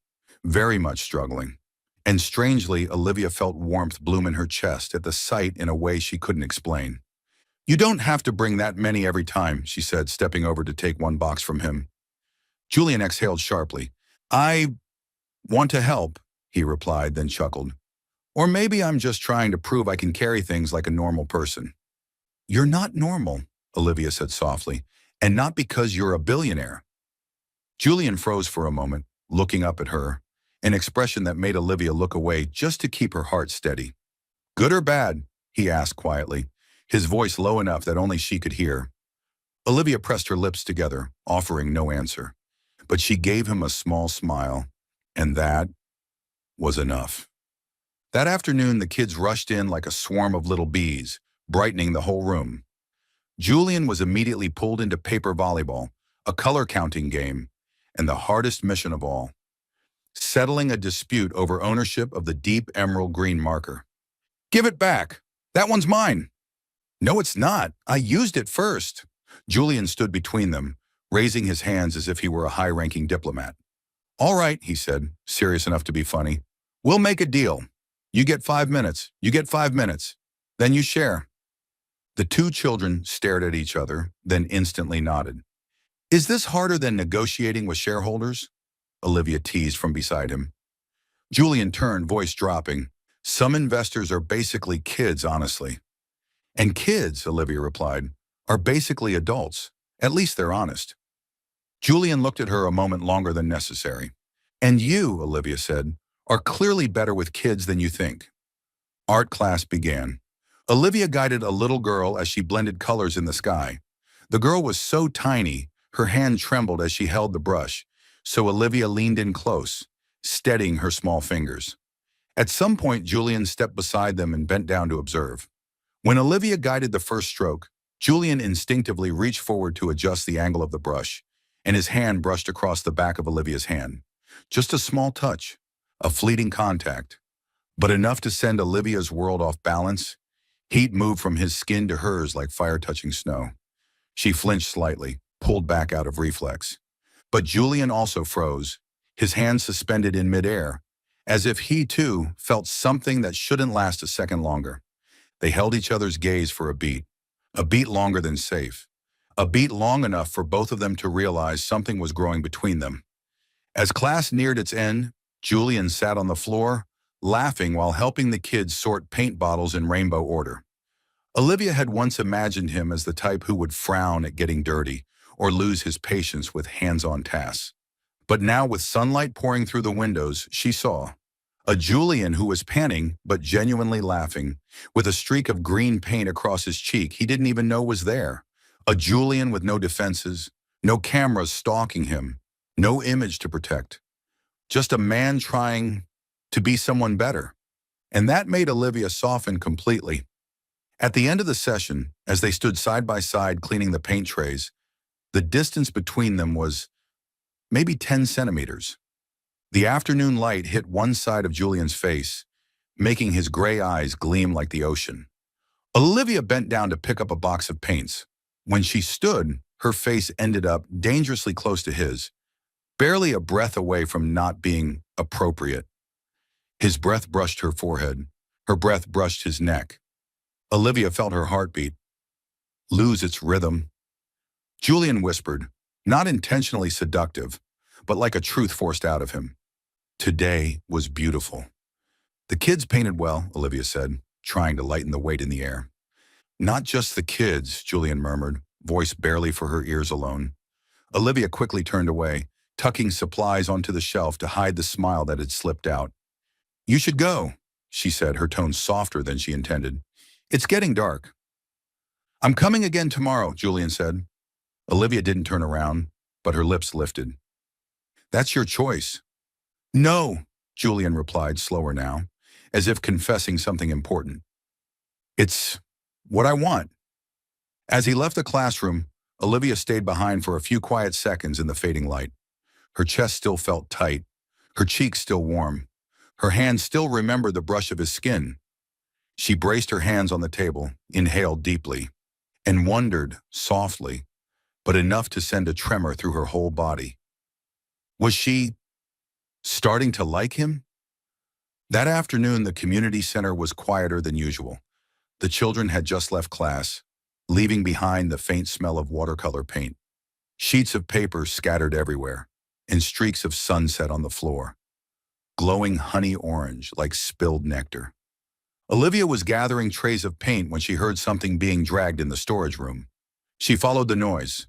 very much struggling. And strangely, Olivia felt warmth bloom in her chest at the sight in a way she couldn't explain. You don't have to bring that many every time, she said, stepping over to take one box from him. Julian exhaled sharply. I want to help, he replied, then chuckled. Or maybe I'm just trying to prove I can carry things like a normal person. You're not normal, Olivia said softly, and not because you're a billionaire. Julian froze for a moment, looking up at her, an expression that made Olivia look away just to keep her heart steady. Good or bad? He asked quietly, his voice low enough that only she could hear. Olivia pressed her lips together, offering no answer. But she gave him a small smile, and that was enough. That afternoon, the kids rushed in like a swarm of little bees, brightening the whole room. Julian was immediately pulled into paper volleyball, a color counting game, and the hardest mission of all, settling a dispute over ownership of the deep emerald green marker. Give it back. That one's mine. No, it's not. I used it first. Julian stood between them, raising his hands as if he were a high-ranking diplomat. All right, he said, serious enough to be funny. We'll make a deal. You get 5 minutes. You get 5 minutes. Then you share. The two children stared at each other, then instantly nodded. Is this harder than negotiating with shareholders? Olivia teased from beside him. Julian turned, voice dropping. Some investors are basically kids, honestly. And kids, Olivia replied, are basically adults. At least they're honest. Julian looked at her a moment longer than necessary. And you, Olivia said, are clearly better with kids than you think. Art class began. Olivia guided a little girl as she blended colors in the sky. The girl was so tiny, her hand trembled as she held the brush, so Olivia leaned in close, steadying her small fingers. At some point, Julian stepped beside them and bent down to observe. When Olivia guided the first stroke, Julian instinctively reached forward to adjust the angle of the brush, and his hand brushed across the back of Olivia's hand. Just a small touch, a fleeting contact, but enough to send Olivia's world off balance. Heat moved from his skin to hers like fire touching snow. She flinched slightly, pulled back out of reflex. But Julian also froze, his hands suspended in midair, as if he too felt something that shouldn't last a second longer. They held each other's gaze for a beat longer than safe, a beat long enough for both of them to realize something was growing between them. As class neared its end, Julian sat on the floor, laughing while helping the kids sort paint bottles in rainbow order. Olivia had once imagined him as the type who would frown at getting dirty or lose his patience with hands-on tasks. But now, with sunlight pouring through the windows, she saw a Julian who was panting but genuinely laughing, with a streak of green paint across his cheek he didn't even know was there. A Julian with no defenses, no cameras stalking him, no image to protect. Just a man trying to be someone better. And that made Olivia soften completely. At the end of the session, as they stood side by side cleaning the paint trays, the distance between them was maybe 10 centimeters. The afternoon light hit one side of Julian's face, making his gray eyes gleam like the ocean. Olivia bent down to pick up a box of paints. When she stood, her face ended up dangerously close to his, barely a breath away from not being appropriate. His breath brushed her forehead. Her breath brushed his neck. Olivia felt her heartbeat lose its rhythm. Julian whispered, not intentionally seductive, but like a truth forced out of him. Today was beautiful. The kids painted well, Olivia said, trying to lighten the weight in the air. Not just the kids, Julian murmured, voice barely for her ears alone. Olivia quickly turned away, tucking supplies onto the shelf to hide the smile that had slipped out. You should go, she said, her tone softer than she intended. It's getting dark. I'm coming again tomorrow, Julian said. Olivia didn't turn around, but her lips lifted. That's your choice. No, Julian replied, slower now, as if confessing something important. It's what I want. As he left the classroom, Olivia stayed behind for a few quiet seconds in the fading light. Her chest still felt tight, her cheeks still warm. Her hands still remembered the brush of his skin. She braced her hands on the table, inhaled deeply, and wondered, softly, but enough to send a tremor through her whole body. Was she starting to like him? That afternoon, the community center was quieter than usual. The children had just left class, leaving behind the faint smell of watercolor paint. Sheets of paper scattered everywhere, and streaks of sunset on the floor, glowing honey orange like spilled nectar. Olivia was gathering trays of paint when she heard something being dragged in the storage room. She followed the noise,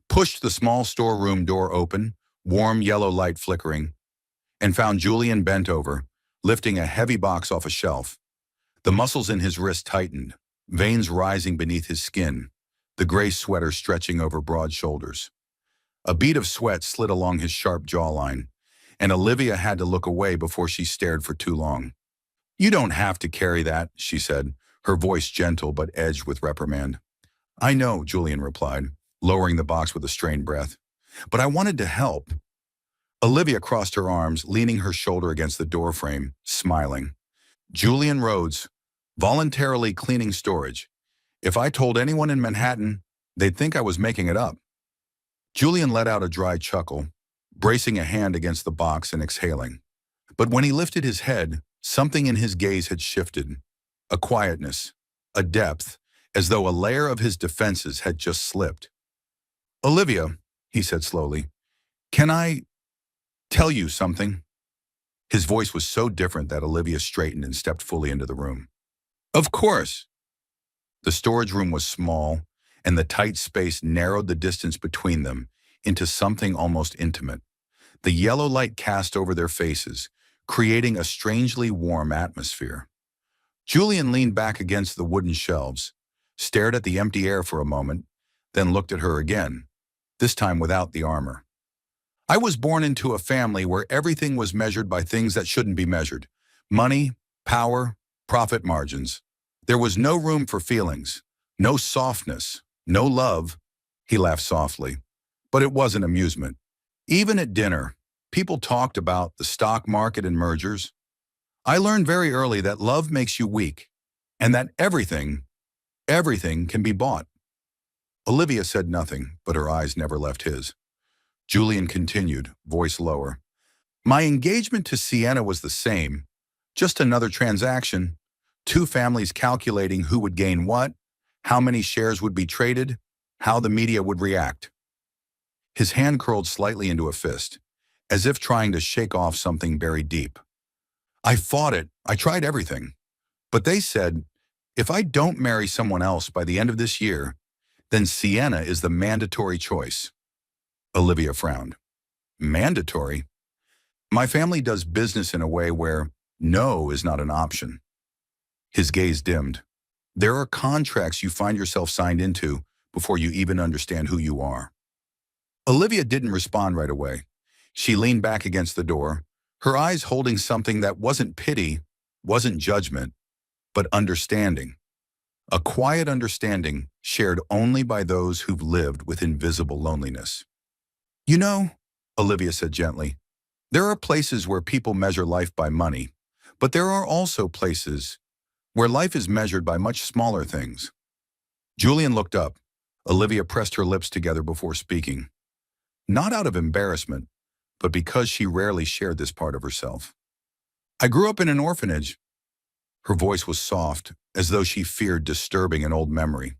pushed the small storeroom door open, warm yellow light flickering, and found Julian bent over, lifting a heavy box off a shelf. The muscles in his wrist tightened, veins rising beneath his skin, the gray sweater stretching over broad shoulders. A bead of sweat slid along his sharp jawline, and Olivia had to look away before she stared for too long. You don't have to carry that, she said, her voice gentle but edged with reprimand. I know, Julian replied, lowering the box with a strained breath. But I wanted to help. Olivia crossed her arms, leaning her shoulder against the doorframe, smiling. Julian Rhodes, voluntarily cleaning storage. If I told anyone in Manhattan, they'd think I was making it up. Julian let out a dry chuckle, bracing a hand against the box and exhaling. But when he lifted his head, something in his gaze had shifted. A quietness, a depth, as though a layer of his defenses had just slipped. Olivia, he said slowly, can I tell you something? His voice was so different that Olivia straightened and stepped fully into the room. Of course. The storage room was small, and the tight space narrowed the distance between them into something almost intimate. The yellow light cast over their faces, creating a strangely warm atmosphere. Julian leaned back against the wooden shelves, stared at the empty air for a moment, then looked at her again, this time without the armor. I was born into a family where everything was measured by things that shouldn't be measured. Money, power, profit margins. There was no room for feelings, no softness, no love. He laughed softly, but it wasn't amusement. Even at dinner, people talked about the stock market and mergers. I learned very early that love makes you weak, and that everything can be bought. Olivia said nothing, but her eyes never left his. Julian continued, voice lower. My engagement to Sienna was the same, just another transaction. Two families calculating who would gain what, how many shares would be traded, how the media would react. His hand curled slightly into a fist, as if trying to shake off something buried deep. I fought it. I tried everything. But they said, if I don't marry someone else by the end of this year, then Sienna is the mandatory choice. Olivia frowned. Mandatory? My family does business in a way where no is not an option. His gaze dimmed. There are contracts you find yourself signed into before you even understand who you are. Olivia didn't respond right away. She leaned back against the door, her eyes holding something that wasn't pity, wasn't judgment, but understanding. A quiet understanding shared only by those who've lived with invisible loneliness. You know, Olivia said gently, there are places where people measure life by money, but there are also places where life is measured by much smaller things. Julian looked up. Olivia pressed her lips together before speaking. Not out of embarrassment, but because she rarely shared this part of herself. I grew up in an orphanage. Her voice was soft, as though she feared disturbing an old memory.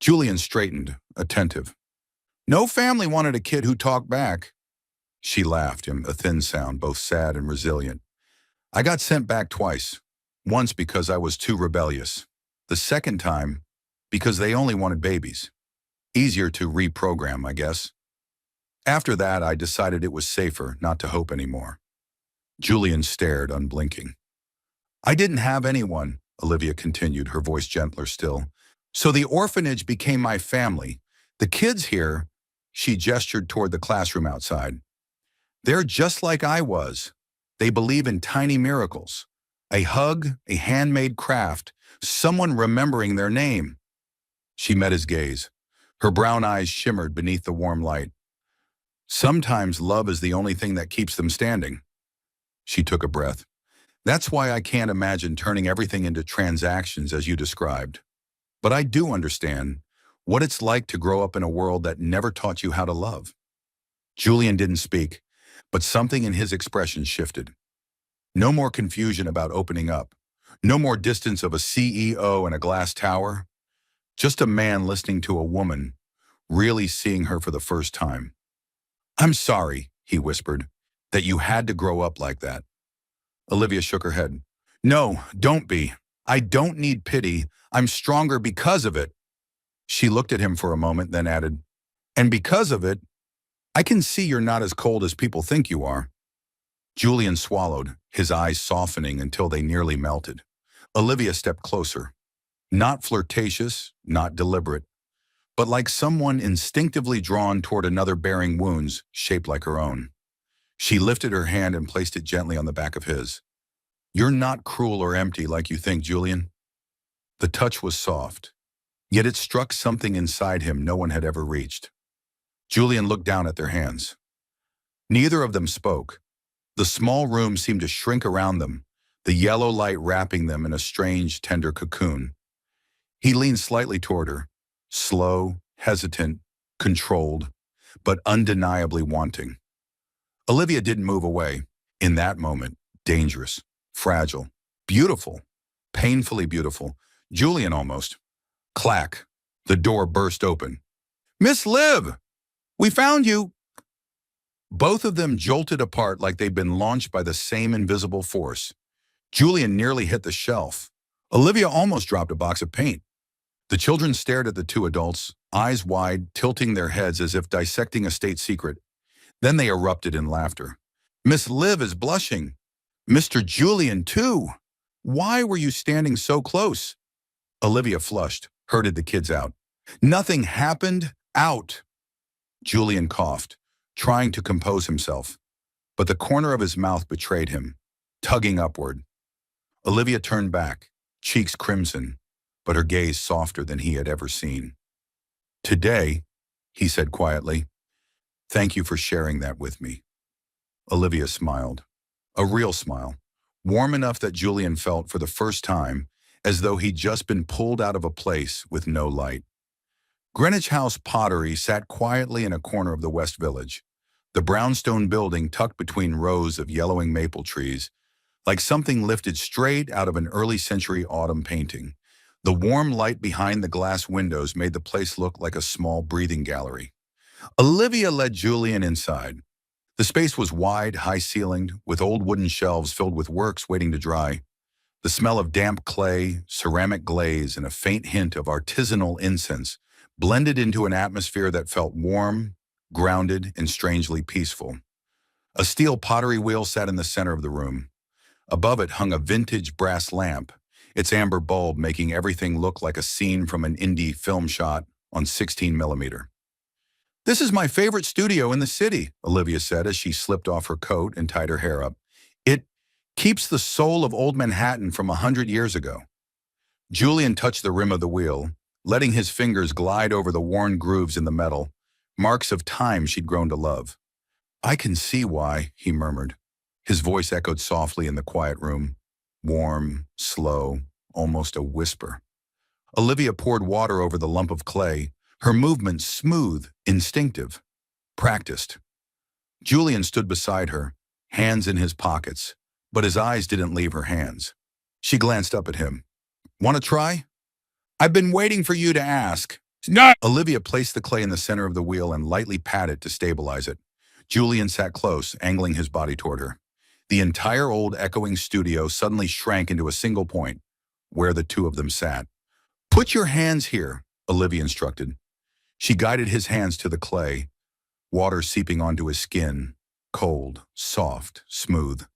Julian straightened, attentive. No family wanted a kid who talked back. She laughed, a thin sound, both sad and resilient. I got sent back twice. Once because I was too rebellious. The second time, because they only wanted babies. Easier to reprogram, I guess. After that, I decided it was safer not to hope anymore. Julian stared, unblinking. I didn't have anyone, Olivia continued, her voice gentler still. So the orphanage became my family. The kids here, she gestured toward the classroom outside. They're just like I was. They believe in tiny miracles. A hug, a handmade craft, someone remembering their name. She met his gaze. Her brown eyes shimmered beneath the warm light. Sometimes love is the only thing that keeps them standing. She took a breath. That's why I can't imagine turning everything into transactions as you described. But I do understand what it's like to grow up in a world that never taught you how to love. Julian didn't speak, but something in his expression shifted. No more confusion about opening up. No more distance of a CEO and a glass tower. Just a man listening to a woman, really seeing her for the first time. I'm sorry, he whispered, that you had to grow up like that. Olivia shook her head. No, don't be. I don't need pity. I'm stronger because of it. She looked at him for a moment, then added, and because of it, I can see you're not as cold as people think you are. Julian swallowed, his eyes softening until they nearly melted. Olivia stepped closer. Not flirtatious, not deliberate, but like someone instinctively drawn toward another bearing wounds shaped like her own. She lifted her hand and placed it gently on the back of his. You're not cruel or empty like you think, Julian. The touch was soft, yet it struck something inside him no one had ever reached. Julian looked down at their hands. Neither of them spoke. The small room seemed to shrink around them, the yellow light wrapping them in a strange, tender cocoon. He leaned slightly toward her, slow, hesitant, controlled, but undeniably wanting. Olivia didn't move away. In that moment, dangerous, fragile, beautiful, painfully beautiful, Julian almost. Clack. The door burst open. Miss Liv! We found you! Both of them jolted apart like they'd been launched by the same invisible force. Julian nearly hit the shelf. Olivia almost dropped a box of paint. The children stared at the two adults, eyes wide, tilting their heads as if dissecting a state secret. Then they erupted in laughter. Miss Liv is blushing. Mr. Julian, too. Why were you standing so close? Olivia flushed, herded the kids out. Nothing happened. Out. Julian coughed, trying to compose himself, but the corner of his mouth betrayed him, tugging upward. Olivia turned back, cheeks crimson, but her gaze softer than he had ever seen. Today, he said quietly, thank you for sharing that with me. Olivia smiled, a real smile, warm enough that Julian felt for the first time as though he'd just been pulled out of a place with no light. Greenwich House pottery sat quietly in a corner of the West Village, the brownstone building tucked between rows of yellowing maple trees, like something lifted straight out of an early century autumn painting. The warm light behind the glass windows made the place look like a small breathing gallery. Olivia led Julian inside. The space was wide, high-ceilinged, with old wooden shelves filled with works waiting to dry. The smell of damp clay, ceramic glaze, and a faint hint of artisanal incense blended into an atmosphere that felt warm, grounded, and strangely peaceful. A steel pottery wheel sat in the center of the room. Above it hung a vintage brass lamp, its amber bulb making everything look like a scene from an indie film shot on 16 millimeter. "This is my favorite studio in the city," Olivia said as she slipped off her coat and tied her hair up. "It keeps the soul of old Manhattan from 100 years ago." Julian touched the rim of the wheel, letting his fingers glide over the worn grooves in the metal, marks of time she'd grown to love. "I can see why," he murmured. His voice echoed softly in the quiet room, warm, slow, almost a whisper. Olivia poured water over the lump of clay, her movements smooth, instinctive, practiced. Julian stood beside her, hands in his pockets, but his eyes didn't leave her hands. She glanced up at him. "Want to try?" "I've been waiting for you to ask." "No!" Olivia placed the clay in the center of the wheel and lightly patted it to stabilize it. Julian sat close, angling his body toward her. The entire old echoing studio suddenly shrank into a single point, where the two of them sat. "Put your hands here," Olivia instructed. She guided his hands to the clay, water seeping onto his skin, cold, soft, smooth.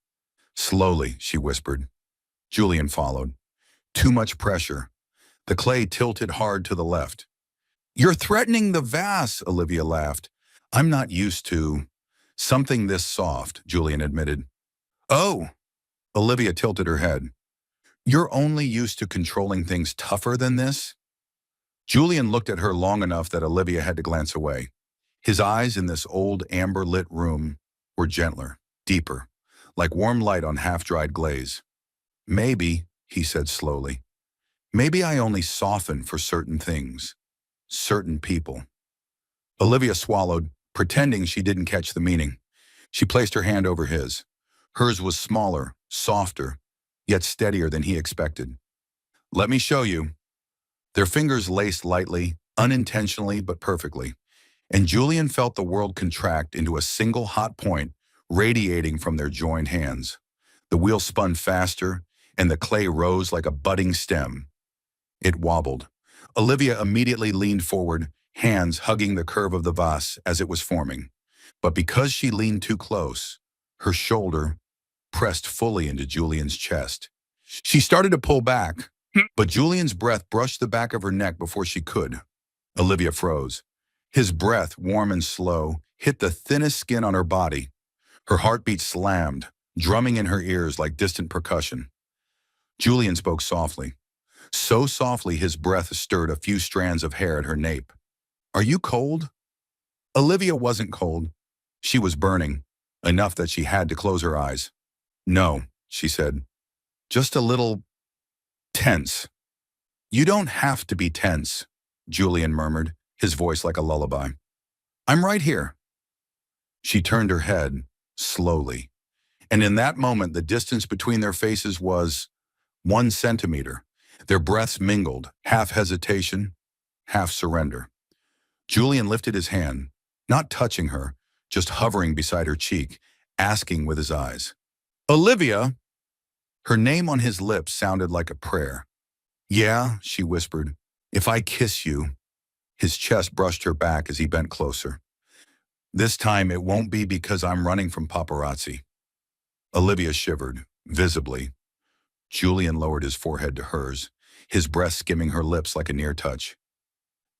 "Slowly," she whispered. Julian followed. Too much pressure. The clay tilted hard to the left. "You're threatening the vase," Olivia laughed. "I'm not used to something this soft," Julian admitted. "Oh," Olivia tilted her head. "You're only used to controlling things tougher than this?" Julian looked at her long enough that Olivia had to glance away. His eyes in this old amber-lit room were gentler, deeper, like warm light on half-dried glaze. "Maybe," he said slowly, "maybe I only soften for certain things, certain people." Olivia swallowed, pretending she didn't catch the meaning. She placed her hand over his. Hers was smaller, softer, yet steadier than he expected. "Let me show you." Their fingers laced lightly, unintentionally but perfectly, and Julian felt the world contract into a single hot point radiating from their joined hands. The wheel spun faster, and the clay rose like a budding stem. It wobbled. Olivia immediately leaned forward, hands hugging the curve of the vase as it was forming. But because she leaned too close, her shoulder pressed fully into Julian's chest. She started to pull back, but Julian's breath brushed the back of her neck before she could. Olivia froze. His breath, warm and slow, hit the thinnest skin on her body. Her heartbeat slammed, drumming in her ears like distant percussion. Julian spoke softly. So softly his breath stirred a few strands of hair at her nape. "Are you cold?" Olivia wasn't cold. She was burning, enough that she had to close her eyes. "No," she said. "Just a little tense." "You don't have to be tense," Julian murmured, his voice like a lullaby. "I'm right here." She turned her head, slowly, and in that moment the distance between their faces was 1 centimeter. Their breaths mingled, half hesitation, half surrender. Julian lifted his hand, not touching her, just hovering beside her cheek, asking with his eyes. "Olivia!" Her name on his lips sounded like a prayer. "Yeah," she whispered, "if I kiss you." His chest brushed her back as he bent closer. "This time it won't be because I'm running from paparazzi." Olivia shivered, visibly. Julian lowered his forehead to hers, his breath skimming her lips like a near touch.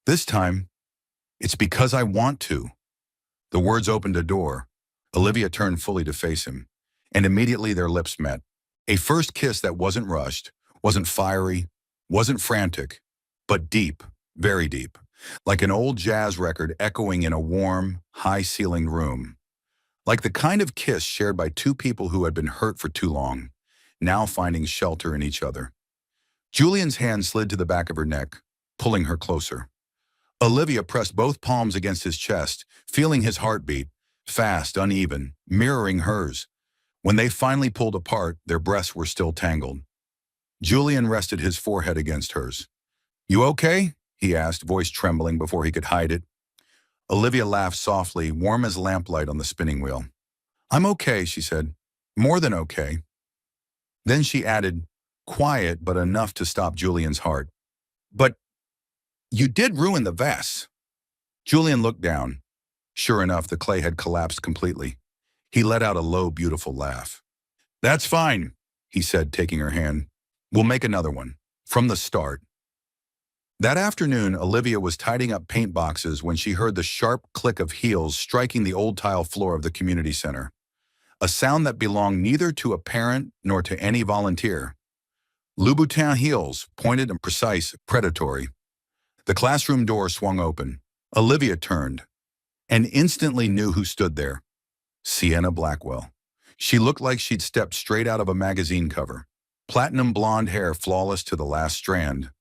"This time, it's because I want to." The words opened a door. Olivia turned fully to face him, and immediately their lips met. A first kiss that wasn't rushed, wasn't fiery, wasn't frantic, but deep, very deep, like an old jazz record echoing in a warm, high-ceilinged room. Like the kind of kiss shared by two people who had been hurt for too long, now finding shelter in each other. Julian's hand slid to the back of her neck, pulling her closer. Olivia pressed both palms against his chest, feeling his heartbeat, fast, uneven, mirroring hers. When they finally pulled apart, their breasts were still tangled. Julian rested his forehead against hers. "You okay?" he asked, voice trembling before he could hide it. Olivia laughed softly, warm as lamplight on the spinning wheel. "I'm okay," she said. "More than okay." Then she added, quiet but enough to stop Julian's heart. "But you did ruin the vase." Julian looked down. Sure enough, the clay had collapsed completely. He let out a low, beautiful laugh. "That's fine," he said, taking her hand. "We'll make another one. From the start." That afternoon, Olivia was tidying up paint boxes when she heard the sharp click of heels striking the old tile floor of the community center, a sound that belonged neither to a parent nor to any volunteer. Louboutin heels, pointed and precise, predatory. The classroom door swung open. Olivia turned, and instantly knew who stood there. Sienna Blackwell. She looked like she'd stepped straight out of a magazine cover. Platinum blonde hair flawless to the last strand.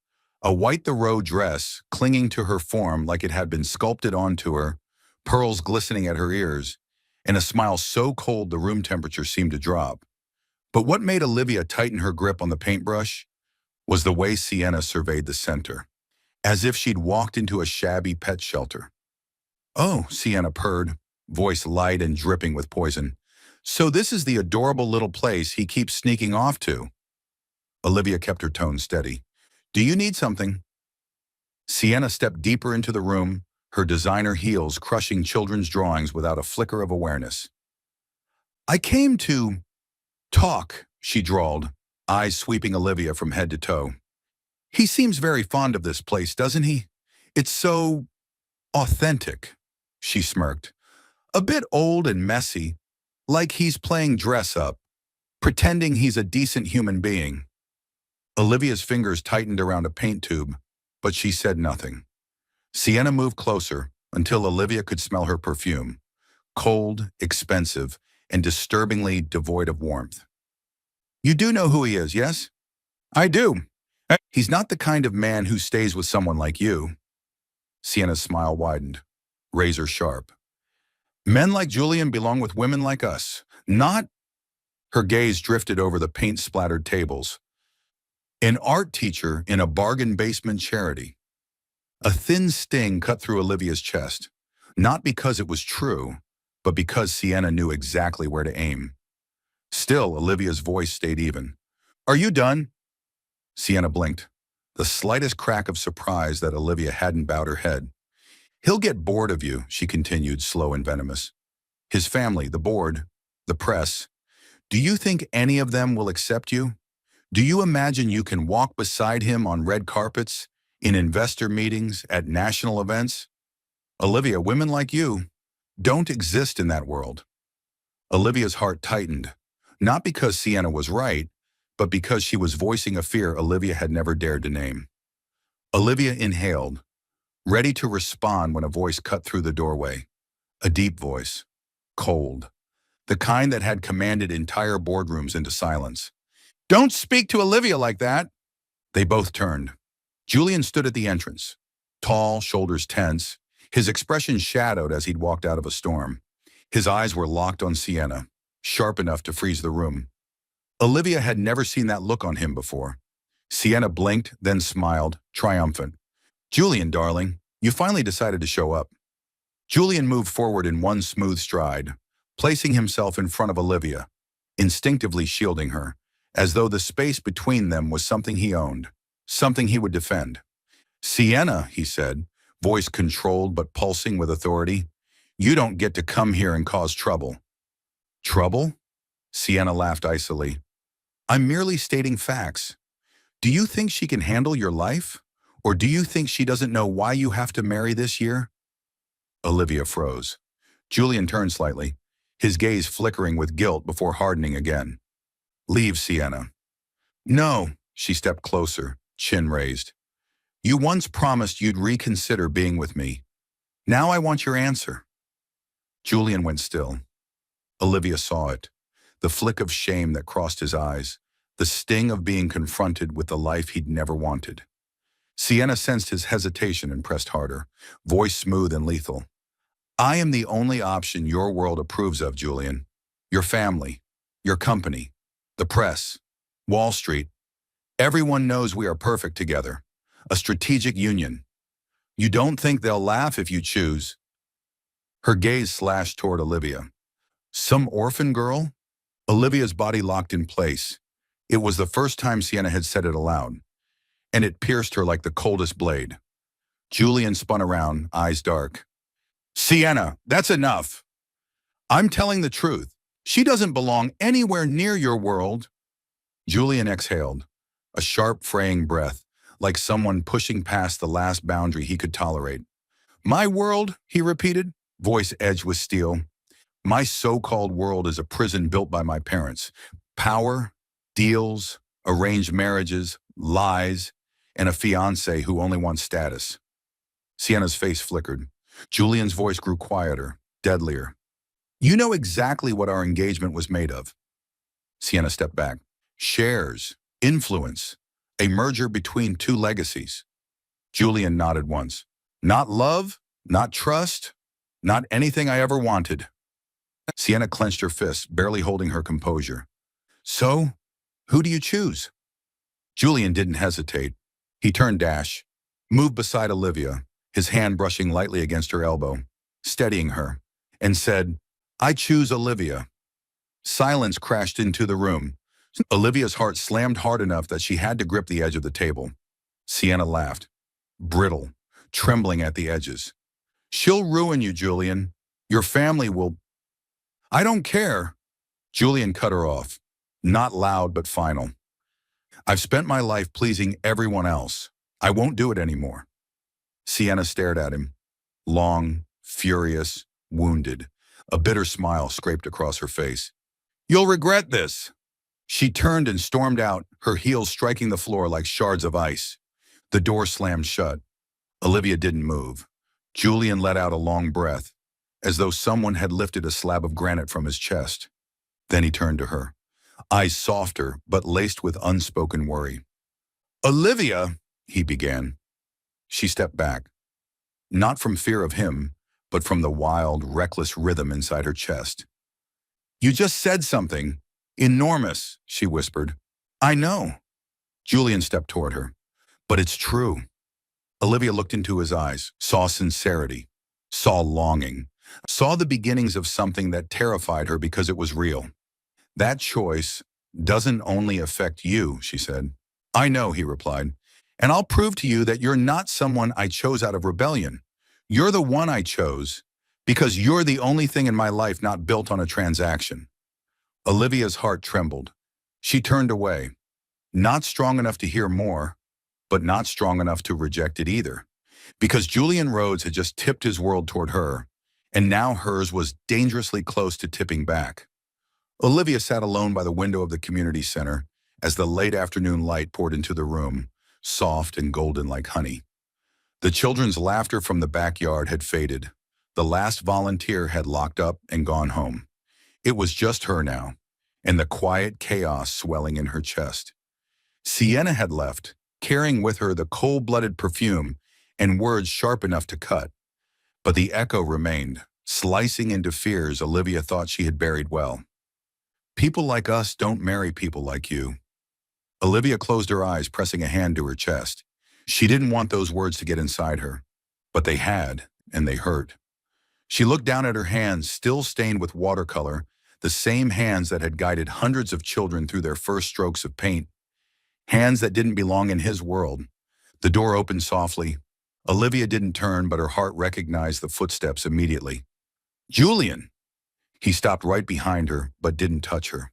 A white Thoreau dress clinging to her form like it had been sculpted onto her, pearls glistening at her ears, and a smile so cold the room temperature seemed to drop. But what made Olivia tighten her grip on the paintbrush was the way Sienna surveyed the center, as if she'd walked into a shabby pet shelter. "Oh," Sienna purred, voice light and dripping with poison. "So this is the adorable little place he keeps sneaking off to." Olivia kept her tone steady. "Do you need something?" Sienna stepped deeper into the room, her designer heels crushing children's drawings without a flicker of awareness. "I came to talk," she drawled, eyes sweeping Olivia from head to toe. "He seems very fond of this place, doesn't he? It's so authentic," she smirked. "A bit old and messy, like he's playing dress-up, pretending he's a decent human being." Olivia's fingers tightened around a paint tube, but she said nothing. Sienna moved closer until Olivia could smell her perfume, cold, expensive, and disturbingly devoid of warmth. "You do know who he is, yes?" "I do. He's not the kind of man who stays with someone like you." Sienna's smile widened, razor sharp. "Men like Julian belong with women like us, not—" Her gaze drifted over the paint-splattered tables. "An art teacher in a bargain basement charity." A thin sting cut through Olivia's chest, not because it was true, but because Sienna knew exactly where to aim. Still, Olivia's voice stayed even. "Are you done?" Sienna blinked, the slightest crack of surprise that Olivia hadn't bowed her head. "He'll get bored of you," she continued, slow and venomous. "His family, the board, the press. Do you think any of them will accept you? Do you imagine you can walk beside him on red carpets, in investor meetings, at national events? Olivia, women like you don't exist in that world." Olivia's heart tightened, not because Sienna was right, but because she was voicing a fear Olivia had never dared to name. Olivia inhaled, ready to respond when a voice cut through the doorway. A deep voice, cold, the kind that had commanded entire boardrooms into silence. "Don't speak to Olivia like that!" They both turned. Julian stood at the entrance, tall, shoulders tense, his expression shadowed as he'd walked out of a storm. His eyes were locked on Sienna, sharp enough to freeze the room. Olivia had never seen that look on him before. Sienna blinked, then smiled, triumphant. "Julian, darling, you finally decided to show up." Julian moved forward in one smooth stride, placing himself in front of Olivia, instinctively shielding her, as though the space between them was something he owned, something he would defend. "Sienna," he said, voice controlled but pulsing with authority, "you don't get to come here and cause trouble." "Trouble?" Sienna laughed icily. "I'm merely stating facts. Do you think she can handle your life? Or do you think she doesn't know why you have to marry this year?" Olivia froze. Julian turned slightly, his gaze flickering with guilt before hardening again. "Leave, Sienna." "No," she stepped closer, chin raised. "You once promised you'd reconsider being with me. Now I want your answer." Julian went still. Olivia saw it, the flick of shame that crossed his eyes, the sting of being confronted with the life he'd never wanted. Sienna sensed his hesitation and pressed harder, voice smooth and lethal. I am the only option your world approves of, Julian. Your family, your company, the press, Wall Street. Everyone knows we are perfect together. A strategic union. You don't think they'll laugh if you choose? Her gaze slashed toward Olivia. Some orphan girl? Olivia's body locked in place. It was the first time Sienna had said it aloud, and it pierced her like the coldest blade. Julian spun around, eyes dark. Sienna, that's enough. I'm telling the truth. She doesn't belong anywhere near your world. Julian exhaled, a sharp, fraying breath, like someone pushing past the last boundary he could tolerate. My world, he repeated, voice edged with steel. My so-called world is a prison built by my parents. Power, deals, arranged marriages, lies, and a fiancé who only wants status. Sienna's face flickered. Julian's voice grew quieter, deadlier. You know exactly what our engagement was made of. Sienna stepped back. Shares, influence, a merger between two legacies. Julian nodded once. Not love, not trust, not anything I ever wanted. Sienna clenched her fists, barely holding her composure. So, who do you choose? Julian didn't hesitate. He turned Dash, moved beside Olivia, his hand brushing lightly against her elbow, steadying her, and said, I choose Olivia. Silence crashed into the room. Olivia's heart slammed hard enough that she had to grip the edge of the table. Sienna laughed, brittle, trembling at the edges. She'll ruin you, Julian. Your family will... I don't care. Julian cut her off, not loud but final. I've spent my life pleasing everyone else. I won't do it anymore. Sienna stared at him, long, furious, wounded. A bitter smile scraped across her face. You'll regret this. She turned and stormed out, her heels striking the floor like shards of ice. The door slammed shut. Olivia didn't move. Julian let out a long breath, as though someone had lifted a slab of granite from his chest. Then he turned to her, eyes softer but laced with unspoken worry. Olivia, he began. She stepped back, not from fear of him, but from the wild, reckless rhythm inside her chest. You just said something. Enormous, she whispered. I know. Julian stepped toward her. But it's true. Olivia looked into his eyes, saw sincerity, saw longing, saw the beginnings of something that terrified her because it was real. That choice doesn't only affect you, she said. I know, he replied. And I'll prove to you that you're not someone I chose out of rebellion. You're the one I chose because you're the only thing in my life not built on a transaction. Olivia's heart trembled. She turned away, not strong enough to hear more, but not strong enough to reject it either, because Julian Rhodes had just tipped his world toward her, and now hers was dangerously close to tipping back. Olivia sat alone by the window of the community center as the late afternoon light poured into the room, soft and golden like honey. The children's laughter from the backyard had faded. The last volunteer had locked up and gone home. It was just her now, and the quiet chaos swelling in her chest. Sienna had left, carrying with her the cold-blooded perfume and words sharp enough to cut. But the echo remained, slicing into fears Olivia thought she had buried well. People like us don't marry people like you. Olivia closed her eyes, pressing a hand to her chest. She didn't want those words to get inside her, but they had, and they hurt. She looked down at her hands, still stained with watercolor, the same hands that had guided hundreds of children through their first strokes of paint. Hands that didn't belong in his world. The door opened softly. Olivia didn't turn, but her heart recognized the footsteps immediately. Julian! He stopped right behind her, but didn't touch her.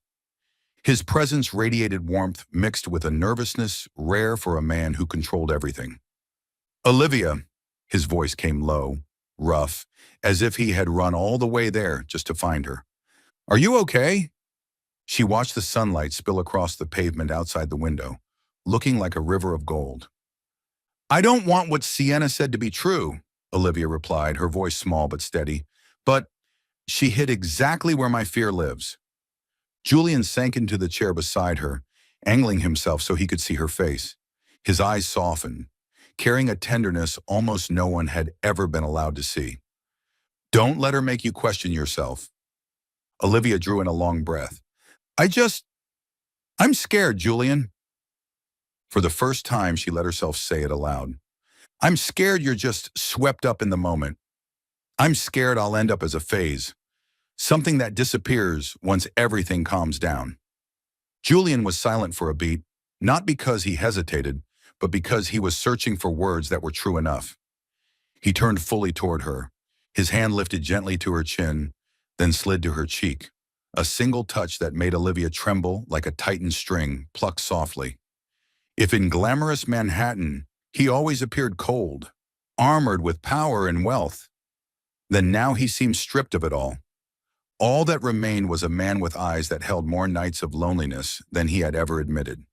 His presence radiated warmth mixed with a nervousness rare for a man who controlled everything. Olivia, his voice came low, rough, as if he had run all the way there just to find her. Are you okay? She watched the sunlight spill across the pavement outside the window, looking like a river of gold. I don't want what Sienna said to be true, Olivia replied, her voice small but steady. But she hit exactly where my fear lives. Julian sank into the chair beside her, angling himself so he could see her face. His eyes softened. carrying a tenderness almost no one had ever been allowed to see. Don't let her make you question yourself. Olivia drew in a long breath. I just, I'm scared, Julian. For the first time, she let herself say it aloud. I'm scared you're just swept up in the moment. I'm scared I'll end up as a phase, something that disappears once everything calms down. Julian was silent for a beat, not because he hesitated, but because he was searching for words that were true enough. He turned fully toward her, his hand lifted gently to her chin, then slid to her cheek, a single touch that made Olivia tremble like a tightened string plucked softly. If in glamorous Manhattan he always appeared cold, armored with power and wealth, then now he seemed stripped of it all. All that remained was a man with eyes that held more nights of loneliness than he had ever admitted.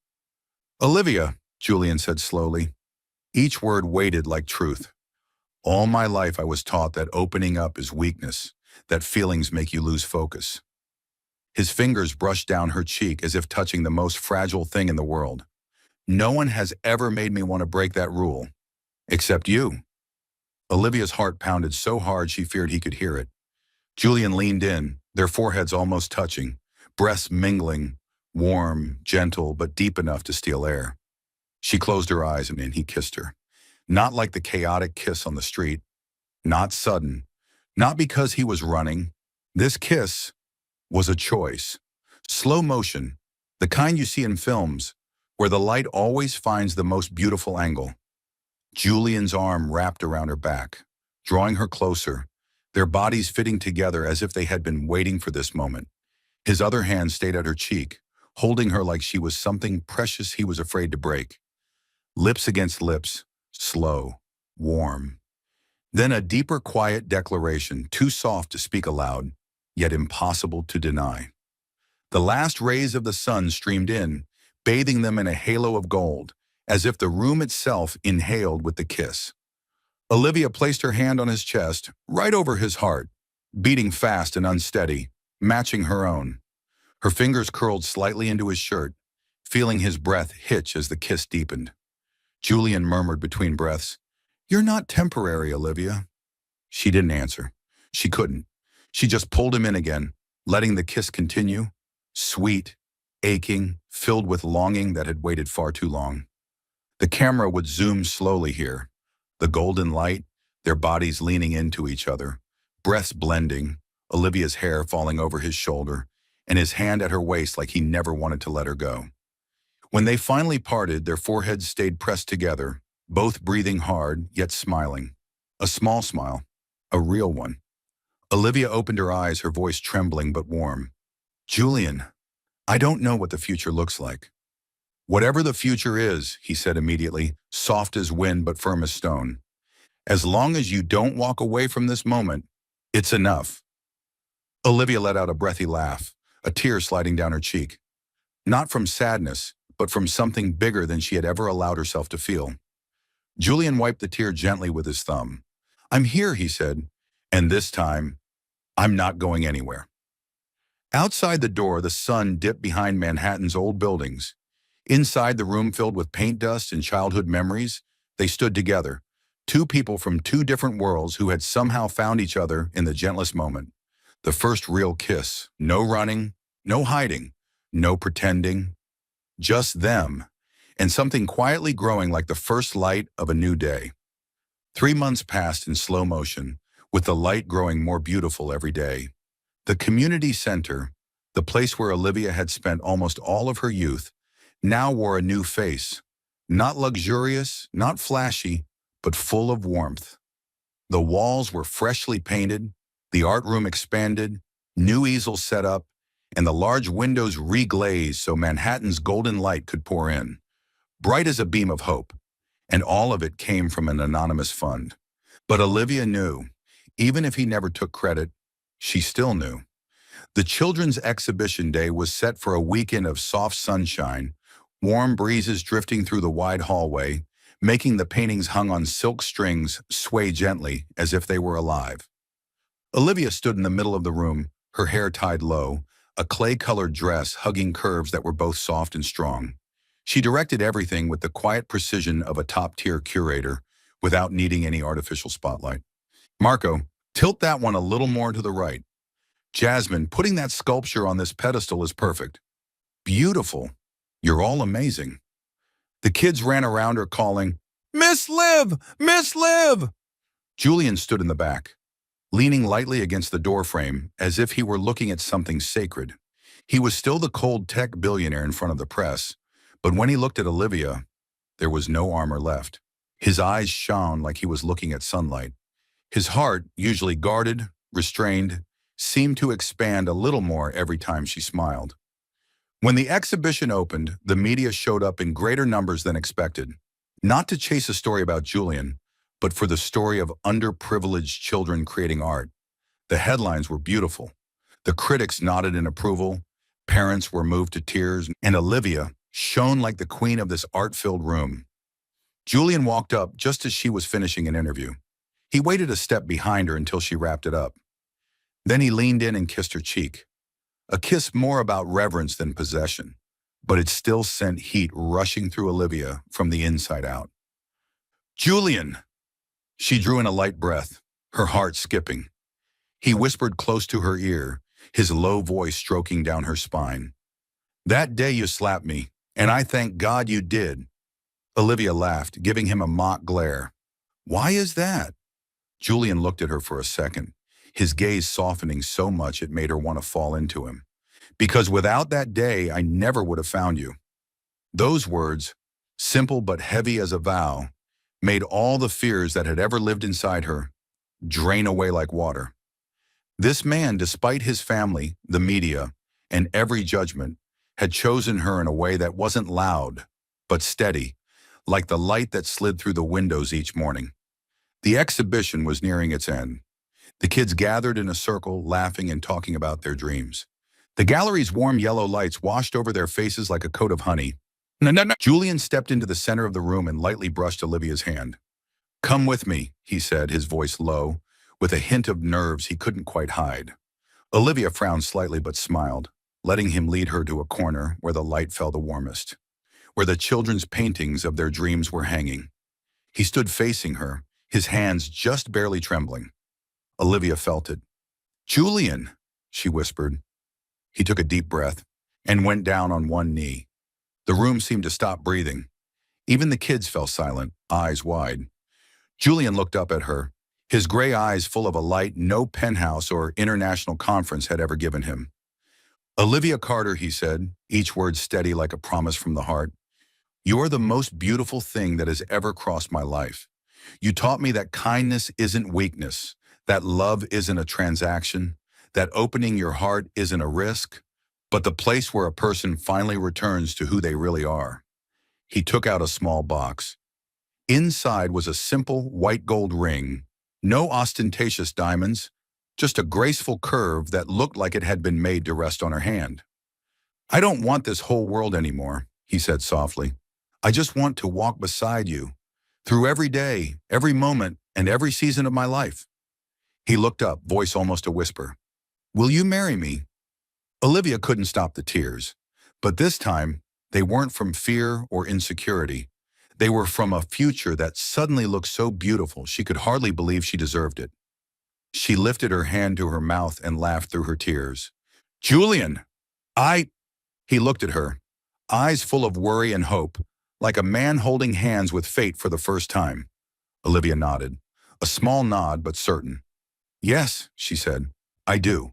Olivia, Julian said slowly. Each word weighted like truth. All my life I was taught that opening up is weakness, that feelings make you lose focus. His fingers brushed down her cheek as if touching the most fragile thing in the world. No one has ever made me want to break that rule. Except you. Olivia's heart pounded so hard she feared he could hear it. Julian leaned in, their foreheads almost touching, breaths mingling, warm, gentle, but deep enough to steal air. She closed her eyes and he kissed her. Not like the chaotic kiss on the street. Not sudden. Not because he was running. This kiss was a choice. Slow motion, the kind you see in films, where the light always finds the most beautiful angle. Julian's arm wrapped around her back, drawing her closer, their bodies fitting together as if they had been waiting for this moment. His other hand stayed at her cheek, holding her like she was something precious he was afraid to break. Lips against lips, slow, warm. Then a deeper, quiet declaration, too soft to speak aloud, yet impossible to deny. The last rays of the sun streamed in, bathing them in a halo of gold, as if the room itself inhaled with the kiss. Olivia placed her hand on his chest, right over his heart, beating fast and unsteady, matching her own. Her fingers curled slightly into his shirt, feeling his breath hitch as the kiss deepened. Julian murmured between breaths, "You're not temporary, Olivia." She didn't answer. She couldn't. She just pulled him in again, letting the kiss continue, sweet, aching, filled with longing that had waited far too long. The camera would zoom slowly here, the golden light, their bodies leaning into each other, breaths blending, Olivia's hair falling over his shoulder, and his hand at her waist like he never wanted to let her go. When they finally parted, their foreheads stayed pressed together, both breathing hard, yet smiling. A small smile, a real one. Olivia opened her eyes, her voice trembling but warm. "Julian, I don't know what the future looks like." "Whatever the future is," he said immediately, soft as wind but firm as stone. "As long as you don't walk away from this moment, it's enough." Olivia let out a breathy laugh, a tear sliding down her cheek. Not from sadness, but from something bigger than she had ever allowed herself to feel. Julian wiped the tear gently with his thumb. "I'm here," he said, "and this time, I'm not going anywhere." Outside the door, the sun dipped behind Manhattan's old buildings. Inside, the room filled with paint dust and childhood memories, they stood together, two people from two different worlds who had somehow found each other in the gentlest moment. The first real kiss, no running, no hiding, no pretending, just them, and something quietly growing like the first light of a new day. 3 months passed in slow motion, with the light growing more beautiful every day. The community center, the place where Olivia had spent almost all of her youth, now wore a new face, not luxurious, not flashy, but full of warmth. The walls were freshly painted, the art room expanded, new easels set up, and the large windows reglazed so Manhattan's golden light could pour in, bright as a beam of hope, and all of it came from an anonymous fund. But Olivia knew, even if he never took credit, she still knew. The children's exhibition day was set for a weekend of soft sunshine, warm breezes drifting through the wide hallway, making the paintings hung on silk strings sway gently as if they were alive. Olivia stood in the middle of the room, her hair tied low, a clay-colored dress hugging curves that were both soft and strong. She directed everything with the quiet precision of a top-tier curator without needing any artificial spotlight. Marco, tilt that one a little more to the right. Jasmine, putting that sculpture on this pedestal is perfect. Beautiful. You're all amazing. The kids ran around her calling, Miss Liv! Miss Liv! Julian stood in the back, leaning lightly against the doorframe as if he were looking at something sacred. He was still the cold tech billionaire in front of the press, but when he looked at Olivia, there was no armor left. His eyes shone like he was looking at sunlight. His heart, usually guarded, restrained, seemed to expand a little more every time she smiled. When the exhibition opened, the media showed up in greater numbers than expected, not to chase a story about Julian, but for the story of underprivileged children creating art. The headlines were beautiful. The critics nodded in approval, parents were moved to tears, and Olivia shone like the queen of this art-filled room. Julian walked up just as she was finishing an interview. He waited a step behind her until she wrapped it up. Then he leaned in and kissed her cheek. A kiss more about reverence than possession, but it still sent heat rushing through Olivia from the inside out. Julian! She drew in a light breath, her heart skipping. He whispered close to her ear, his low voice stroking down her spine. That day you slapped me, and I thank God you did. Olivia laughed, giving him a mock glare. Why is that? Julian looked at her for a second, his gaze softening so much it made her want to fall into him. Because without that day, I never would have found you. Those words, simple but heavy as a vow, made all the fears that had ever lived inside her drain away like water. This man, despite his family, the media, and every judgment, had chosen her in a way that wasn't loud, but steady, like the light that slid through the windows each morning. The exhibition was nearing its end. The kids gathered in a circle, laughing and talking about their dreams. The gallery's warm yellow lights washed over their faces like a coat of honey. No. Julian stepped into the center of the room and lightly brushed Olivia's hand. Come with me, he said, his voice low, with a hint of nerves he couldn't quite hide. Olivia frowned slightly but smiled, letting him lead her to a corner where the light fell the warmest, where the children's paintings of their dreams were hanging. He stood facing her, his hands just barely trembling. Olivia felt it. Julian, she whispered. He took a deep breath and went down on one knee. The room seemed to stop breathing. Even the kids fell silent, eyes wide. Julian looked up at her, his gray eyes full of a light no penthouse or international conference had ever given him. Olivia Carter, he said, each word steady like a promise from the heart. You're the most beautiful thing that has ever crossed my life. You taught me that kindness isn't weakness, that love isn't a transaction, that opening your heart isn't a risk, but the place where a person finally returns to who they really are. He took out a small box. Inside was a simple white gold ring, no ostentatious diamonds, just a graceful curve that looked like it had been made to rest on her hand. I don't want this whole world anymore, he said softly. I just want to walk beside you, through every day, every moment, and every season of my life. He looked up, voice almost a whisper. Will you marry me? Olivia couldn't stop the tears, but this time, they weren't from fear or insecurity. They were from a future that suddenly looked so beautiful she could hardly believe she deserved it. She lifted her hand to her mouth and laughed through her tears. Julian, He looked at her, eyes full of worry and hope, like a man holding hands with fate for the first time. Olivia nodded, a small nod but certain. Yes, she said, I do.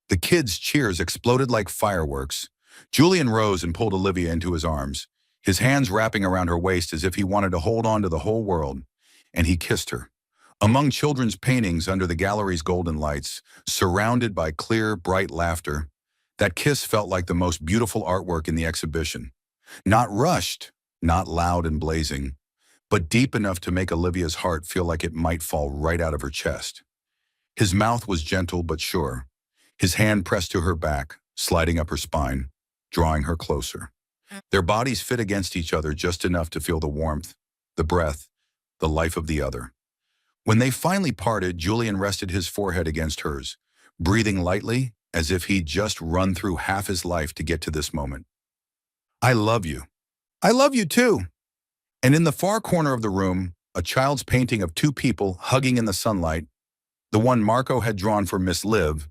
The kids' cheers exploded like fireworks. Julian rose and pulled Olivia into his arms, his hands wrapping around her waist as if he wanted to hold on to the whole world, and he kissed her. Among children's paintings under the gallery's golden lights, surrounded by clear, bright laughter, that kiss felt like the most beautiful artwork in the exhibition. Not rushed, not loud and blazing, but deep enough to make Olivia's heart feel like it might fall right out of her chest. His mouth was gentle but sure. His hand pressed to her back, sliding up her spine, drawing her closer. Their bodies fit against each other just enough to feel the warmth, the breath, the life of the other. When they finally parted, Julian rested his forehead against hers, breathing lightly as if he'd just run through half his life to get to this moment. I love you. I love you too. And in the far corner of the room, a child's painting of two people hugging in the sunlight, the one Marco had drawn for Miss Liv,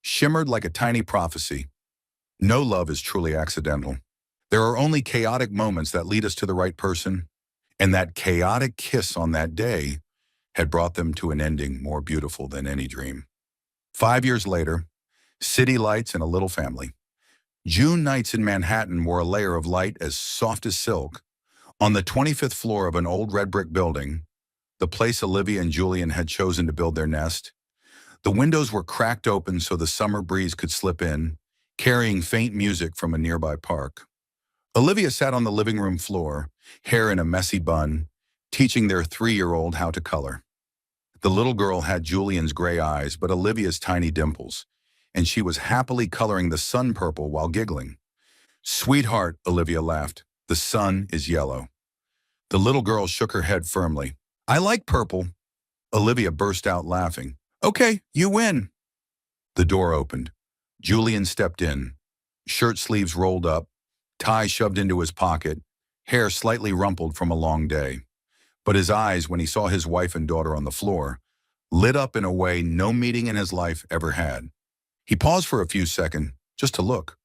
shimmered like a tiny prophecy. No love is truly accidental. There are only chaotic moments that lead us to the right person, and that chaotic kiss on that day had brought them to an ending more beautiful than any dream. 5 years later, city lights and a little family. June nights in Manhattan wore a layer of light as soft as silk. On the 25th floor of an old red brick building, the place Olivia and Julian had chosen to build their nest, the windows were cracked open so the summer breeze could slip in, carrying faint music from a nearby park. Olivia sat on the living room floor, hair in a messy bun, teaching their 3-year-old how to color. The little girl had Julian's gray eyes but Olivia's tiny dimples, and she was happily coloring the sun purple while giggling. "Sweetheart," Olivia laughed, "the sun is yellow." The little girl shook her head firmly. "I like purple." Olivia burst out laughing. "Okay, you win." The door opened. Julian stepped in, shirt sleeves rolled up, tie shoved into his pocket, hair slightly rumpled from a long day. But his eyes, when he saw his wife and daughter on the floor, lit up in a way no meeting in his life ever had. He paused for a few seconds, just to look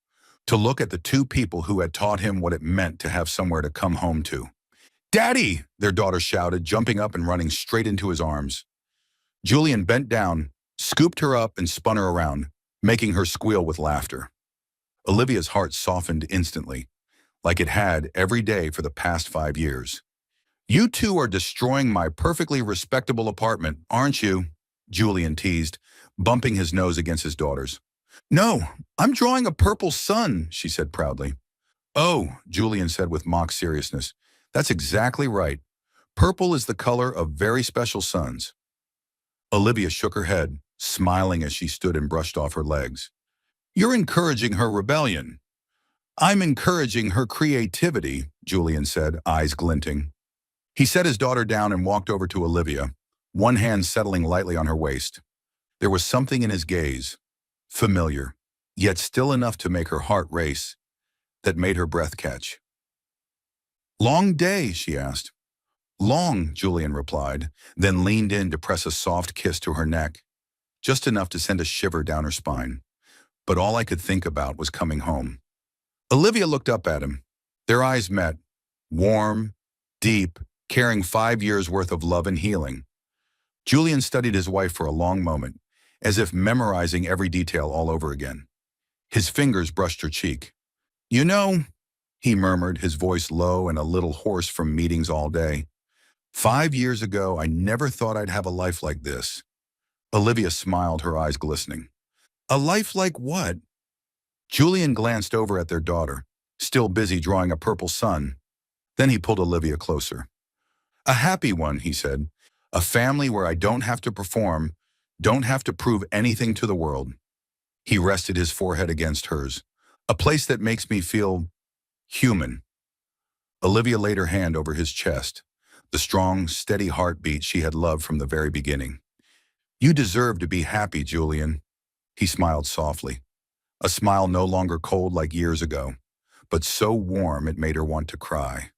at the two people who had taught him what it meant to have somewhere to come home to. "Daddy!" their daughter shouted, jumping up and running straight into his arms. Julian bent down, scooped her up, and spun her around, making her squeal with laughter. Olivia's heart softened instantly, like it had every day for the past 5 years. "You two are destroying my perfectly respectable apartment, aren't you?" Julian teased, bumping his nose against his daughter's. "No, I'm drawing a purple sun," she said proudly. "Oh," Julian said with mock seriousness, "that's exactly right. Purple is the color of very special suns." Olivia shook her head, smiling as she stood and brushed off her legs. "You're encouraging her rebellion." "I'm encouraging her creativity," Julian said, eyes glinting. He set his daughter down and walked over to Olivia, one hand settling lightly on her waist. There was something in his gaze, familiar, yet still enough to make her heart race, that made her breath catch. "Long day?" she asked. "Long," Julian replied, then leaned in to press a soft kiss to her neck, just enough to send a shiver down her spine. But all I could think about was coming home. Olivia looked up at him. Their eyes met, warm, deep, carrying 5 years' worth of love and healing. Julian studied his wife for a long moment, as if memorizing every detail all over again. His fingers brushed her cheek. "You know," he murmured, his voice low and a little hoarse from meetings all day, "5 years ago, I never thought I'd have a life like this." Olivia smiled, her eyes glistening. "A life like what?" Julian glanced over at their daughter, still busy drawing a purple sun. Then he pulled Olivia closer. "A happy one," he said. "A family where I don't have to perform, don't have to prove anything to the world." He rested his forehead against hers. "A place that makes me feel human." Olivia laid her hand over his chest, the strong, steady heartbeat she had loved from the very beginning. "You deserve to be happy, Julian." He smiled softly, a smile no longer cold like years ago, but so warm it made her want to cry.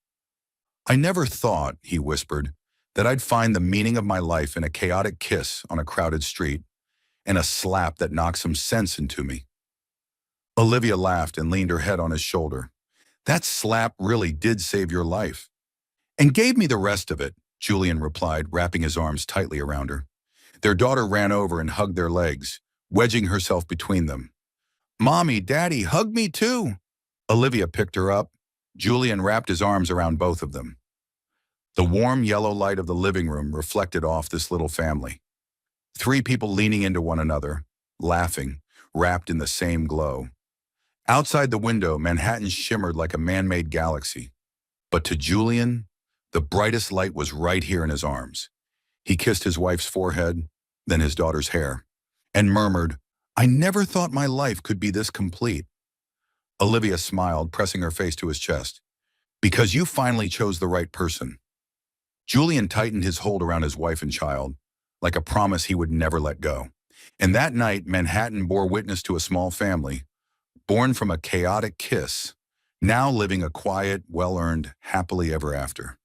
"I never thought," he whispered, "that I'd find the meaning of my life in a chaotic kiss on a crowded street, and a slap that knocked some sense into me." Olivia laughed and leaned her head on his shoulder. "That slap really did save your life." "And gave me the rest of it," Julian replied, wrapping his arms tightly around her. Their daughter ran over and hugged their legs, wedging herself between them. "Mommy, Daddy, hug me too." Olivia picked her up. Julian wrapped his arms around both of them. The warm yellow light of the living room reflected off this little family. 3 people leaning into one another, laughing, wrapped in the same glow. Outside the window, Manhattan shimmered like a man-made galaxy. But to Julian, the brightest light was right here in his arms. He kissed his wife's forehead, then his daughter's hair, and murmured, "I never thought my life could be this complete." Olivia smiled, pressing her face to his chest. "Because you finally chose the right person." Julian tightened his hold around his wife and child, like a promise he would never let go. And that night, Manhattan bore witness to a small family, born from a chaotic kiss, now living a quiet, well-earned, happily ever after.